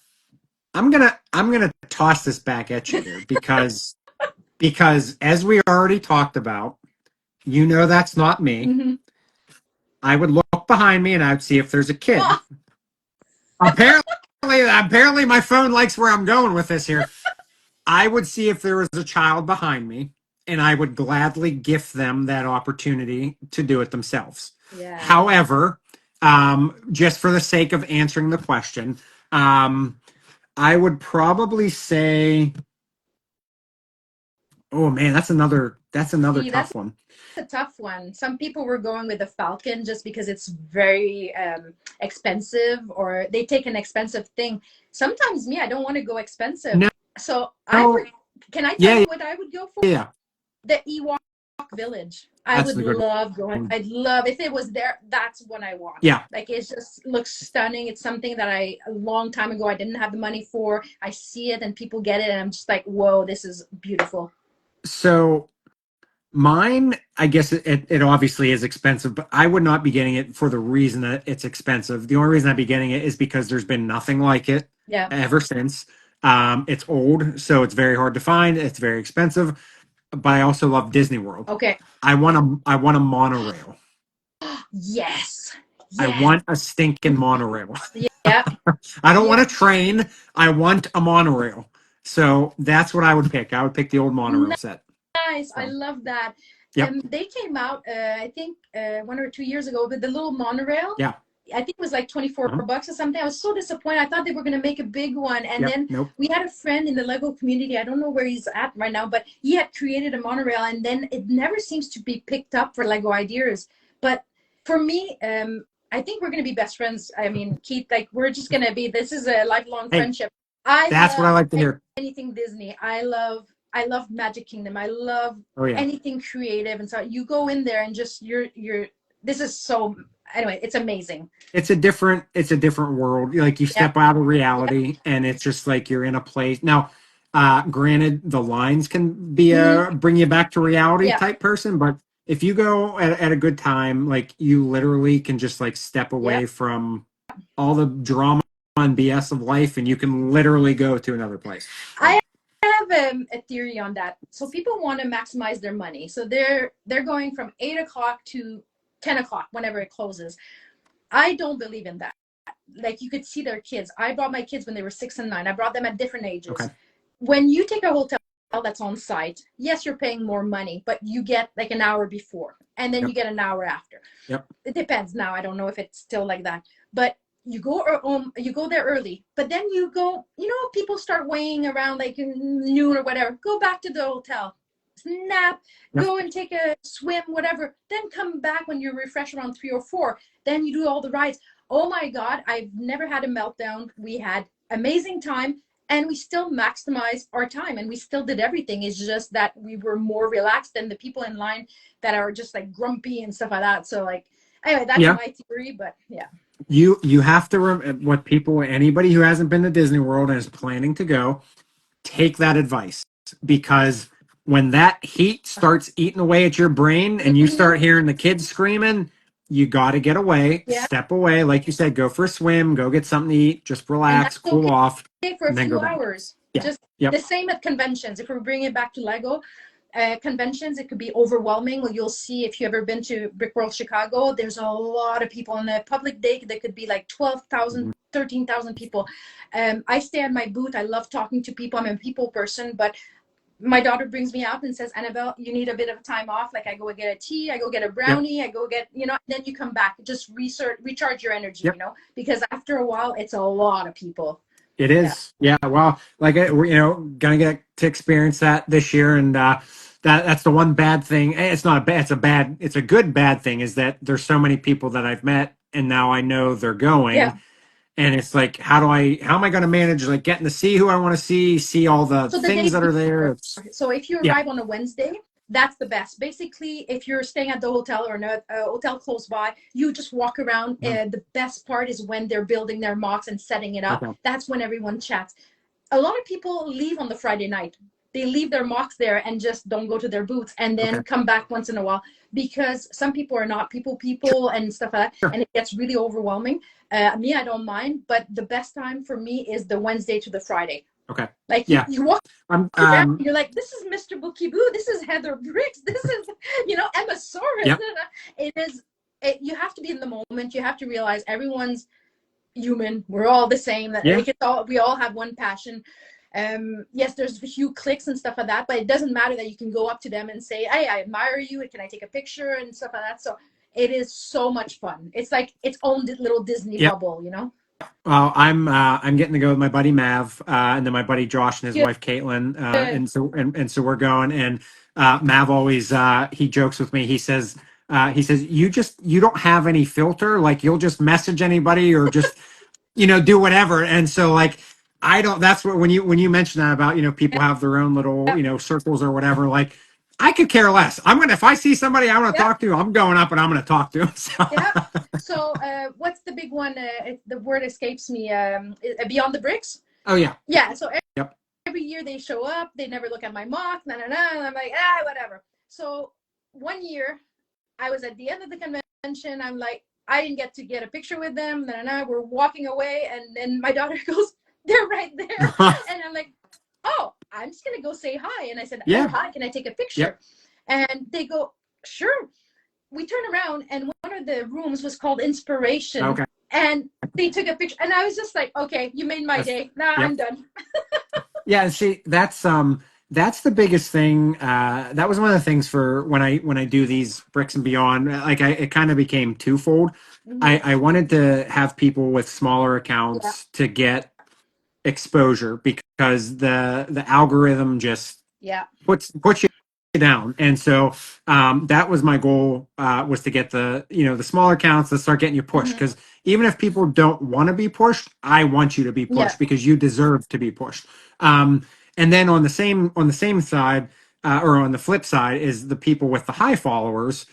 I'm gonna toss this back at you here because as we already talked about, that's not me. Mm-hmm. I would look behind me and I would see if there's a kid. Oh, Apparently my phone likes where I'm going with this here. I would see if there was a child behind me and I would gladly gift them that opportunity to do it themselves. yeah. However, just for the sake of answering the question, I would probably say, oh man, that's another See, that's tough one. a tough one. Some people were going with the Falcon just because it's very expensive, or they take an expensive thing. Sometimes me, I don't want to go expensive. No, So no, can I tell yeah, you what I would go for? yeah, The Ewok Village. I that's would the good love going. one. I'd love if it was there. That's what I want. Yeah. Like it just looks stunning. It's something that a long time ago I didn't have the money for. I see it and people get it, and I'm just like, whoa, this is beautiful. So Mine, I guess it obviously is expensive, but I would not be getting it for the reason that it's expensive. The only reason I'd be getting it is because there's been nothing like it Yeah. ever since. It's old, so it's very hard to find. It's very expensive, but I also love Disney World. Okay. I want a monorail. Yes. I Yes. want a stinking monorail. Yeah. I don't want Yeah. a train. I want a monorail. So that's what I would pick. I would pick the old monorail set. Nice. I So, love that. yep. They came out, I think, 1 or 2 years ago with the little monorail. Yeah. I think it was like 24 Uh-huh. bucks or something. I was so disappointed. I thought they were going to make a big one. And Yep. then Nope. we had a friend in the Lego community. I don't know where he's at right now, but he had created a monorail, and then it never seems to be picked up for Lego ideas. But for me, I think we're going to be best friends. I mean, Keith, like we're just going to be, this is a lifelong Hey, friendship. I that's what I love like to hear. anything Disney. I love Magic Kingdom. I love Oh yeah. anything creative. And so you go in there and just this is so, anyway, it's amazing. It's a different world. Like you Yep. step out of Yep. reality and it's just like you're in a place. Now, granted the lines can be Mhm. a bring you back to reality Yeah. type person, but if you go at a good time, like you literally can just like step away Yep. from all the drama and BS of life and you can literally go to another place. So, I have a theory on that. So people want to maximize their money. So they're going from 8 o'clock to 10 o'clock whenever it closes. I don't believe in that. Like you could see their kids. I brought my kids when they were 6 and 9. I brought them at different okay. ages. When you take a hotel that's on site, yes, you're paying more money, but you get like an hour before and then Yep. you get an hour after. Yep. It depends now. I don't know if it's still like that, but you go there early, but then you go, people start weighing around like noon or whatever. Go back to the hotel, nap, Yep. go and take a swim, whatever. Then come back when you're refreshed around 3 or 4. Then you do all the rides. Oh my God, I've never had a meltdown. We had amazing time and we still maximized our time and we still did everything. It's just that we were more relaxed than the people in line that are just like grumpy and stuff like that. So like, anyway, that's Yeah. my theory, but yeah. You have to what people anybody who hasn't been to Disney World and is planning to go, take that advice because when that heat starts eating away at your brain and you Mhm. start hearing the kids screaming, you got to get away, Yeah. step away, like you said, go for a swim, go get something to eat, just And relax, that's cool okay off, for a and then few go back. hours. Yeah. Just Yep. the same at conventions. If we're bringing it back to Lego, conventions, it could be overwhelming. You'll see if you ever been to Brick World Chicago, there's a lot of people on a public day. There could be like 12,000, Mhm. 13,000 people. I stay at my booth. I love talking to people. I'm a people person, but my daughter brings me out and says, Annabelle, you need a bit of time off. Like I go get a tea, I go get a Yep. brownie, I go get, then you come back, just recharge your energy, Yep. because after a while, it's a lot of people. It Yeah. is. Yeah. Well, like we're gonna get to experience that this year, and that's the one bad thing. It's not a bad. It's a bad. It's a good bad thing is that there's so many people that I've met, and now I know they're Yeah. going, and it's like, how am I going to manage like getting to see who I want to see all the So the day things that are there? before, so if you Yeah. arrive on a Wednesday, that's the best. Basically, if you're staying at the hotel or a hotel close by, you just walk around. Mhm. The best part is when they're building their mocks and setting it up. Okay. That's when everyone chats. A lot of people leave on the Friday night. They leave their mocks there and just don't go to their booths and Okay. then come back once in a while because some people are not people and stuff like that. Sure. And it gets really overwhelming. Me, I don't mind, but the best time for me is the Wednesday to the Friday. Okay. Like Yeah. you walk I'm. around, you're like, this is Mr. Bookie Boo, this is Heather Bricks, this is, Emma Soros. Yep. It is, you have to be in the moment. You have to realize everyone's human. We're all the same. That Yeah. we all have one passion. Yes, there's a few clicks and stuff like that, but it doesn't matter that you can go up to them and say, hey, I admire you. Can I take a picture and stuff like that? So it is so much fun. It's like its own little Disney Yep. bubble, Well, I'm getting to go with my buddy Mav, and then my buddy Josh and his Good. wife Caitlin, and so we're going. And Mav always he jokes with me. He says you don't have any filter. Like you'll just message anybody or just do whatever. And so like I don't. That's what when you mention that about people have their own little Yep. circles or whatever. Like I could care less. If I see somebody I want to Yep. talk to, I'm going up and I'm going to talk to them. So. Yeah. So what's the big one? The word escapes me. Beyond the Bricks. Oh yeah. Yeah. So Yep. every year they show up. They never look at my mock. And I'm like, whatever. So one year, I was at the end of the convention. I'm like, I didn't get to get a picture with them. Then I were walking away, and then my daughter goes, "They're right there," and I'm like, "Oh, I'm just gonna go say hi." And I said, "Oh, Yeah. hi, can I take a picture?" Yep. And they go, "Sure." We turn around, and one of the rooms was called Inspiration. Okay. And they took a picture, and I was just like, "Okay, you made my day. Now Yep. I'm done." Yeah, see, that's the biggest thing. That was one of the things for when I do these bricks and beyond. Like it kind of became twofold. I wanted to have people with smaller Yeah, accounts to get exposure because the algorithm just yeah, puts you down. And so that was my goal, was to get the smaller accounts to start getting you pushed, because even if people don't want to be pushed, I want you to be yeah, pushed because you deserve to be pushed. um, and then on the same side, or on the flip side, is the people with the high followers.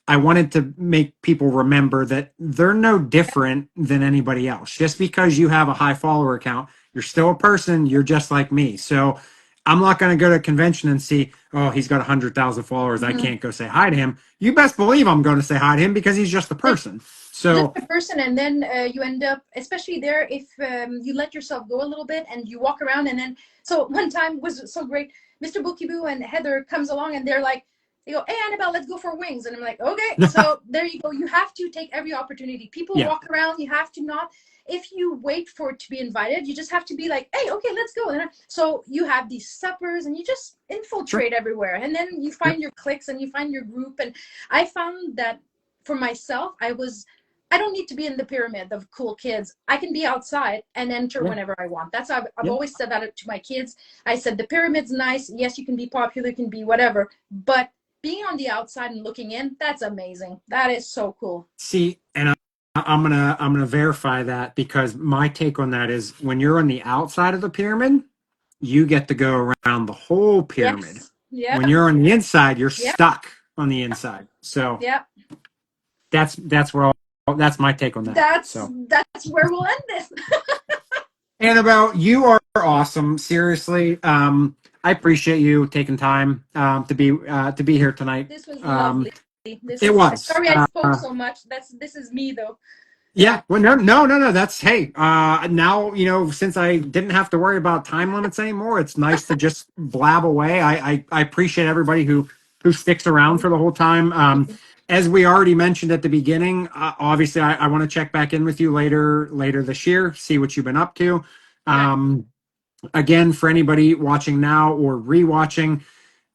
I wanted to make people remember that they're no different than anybody else. Just because you have a high follower account, you're still a person. You're just like me. So I'm not going to go to a convention and see, oh, he's got 100,000 followers, I can't go say hi to him. You best believe I'm going to say hi to him because he's just a person. just So a person. And then you end up, especially there, if you let yourself go a little bit and you walk around. And then, so one time was so great. Mr. Bookiboo and Heather comes along, and they're like, they go, "Hey, Annabelle, let's go for wings." And I'm like, "Okay." So there you go. You have to take every opportunity. People yeah, walk around. You have to not, if you wait for it to be invited, you just have to be like, "Hey, okay, let's go." And so you have these suppers, and you just sure. infiltrate everywhere. And then you Yep. find your cliques, and you find your group. And I found that for myself, I don't need to be in the pyramid of cool kids. I can be outside and enter Yeah. whenever I want. That's how I've Yeah. always said that to my kids. I said the pyramid's nice. Yes, you can be popular, you can be whatever, but being on the outside and looking in, that's amazing. That is so cool. See, and I'm gonna verify that, because my take on that is when you're on the outside of the pyramid, you get to go around the whole pyramid. Yes. Yeah. When you're on the inside, you're Yeah. stuck on the inside. So Yeah. that's where that's my take on that. So That's where we'll end this. Annabelle, you are awesome. Seriously, I appreciate you taking time to be here tonight. This was lovely. This It is was. sorry I spoke so much. This is me though. Yeah. Well, no. That's, hey. Now, since I didn't have to worry about time limits anymore, it's nice to just blab away. I appreciate everybody who sticks around for the whole time. As we already mentioned at the beginning, obviously, I want to check back in with you later this year, see what you've been up to. Yeah. Again, for anybody watching now or rewatching,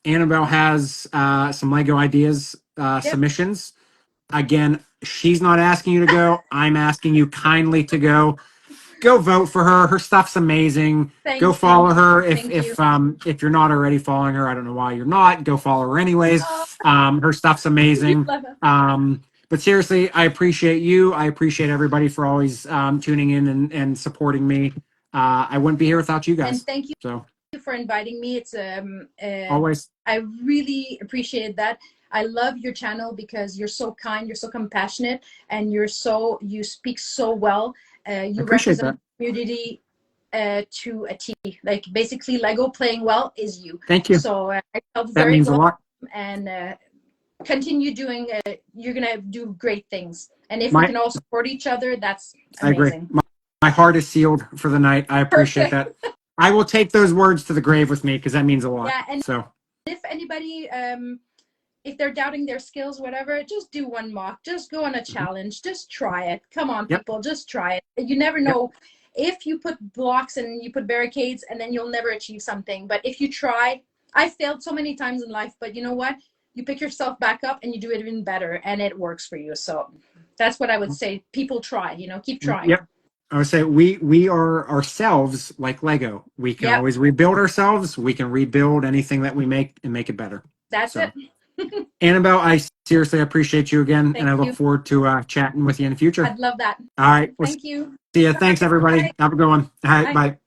Annabelle has some Lego ideas Yep. submissions. Again, she's not asking you to go. I'm asking you kindly to go. Go vote for her. Her stuff's amazing. Go Thank you. follow her if Thank you. if you're not already following her. I don't know why you're not. Go follow her anyways. Oh, Her stuff's amazing. love it. But seriously, I appreciate you. I appreciate everybody for always tuning in and supporting me. I wouldn't be here without you And guys. thank you So for inviting me. It's always I really appreciate that. I love your channel because you're so kind, you're so compassionate, and you speak so well. You appreciate represent that. the community to a T. Like basically, Lego playing well is you. Thank you. So I felt That very means a welcome, lot. and continue doing. You're gonna do great things. And if we My can all support each other, that's I agree. amazing. My heart is sealed for the night. I appreciate Perfect. that. I will take those words to the grave with me because that means a lot. Yeah, and So if anybody if they're doubting their skills, whatever, just do one mock. Just go on a challenge. Just try it. Come on, yep. people, just try it. You never know if you put blocks and you put barricades, and then you'll never achieve something. But if you try, I failed so many times in life, but you know what? You pick yourself back up and you do it even better, and it works for you. So that's what I would say. People try, keep trying. Yep. I would say we are ourselves like Lego. We can always rebuild ourselves. We can rebuild anything that we make and make it better. That's it. Annabelle, I seriously appreciate you again, Thank and I look forward to chatting with you in the future. I'd love that. All right. Thank you. See you. Thanks, everybody. Bye. Have a good one. All right. Bye. Bye.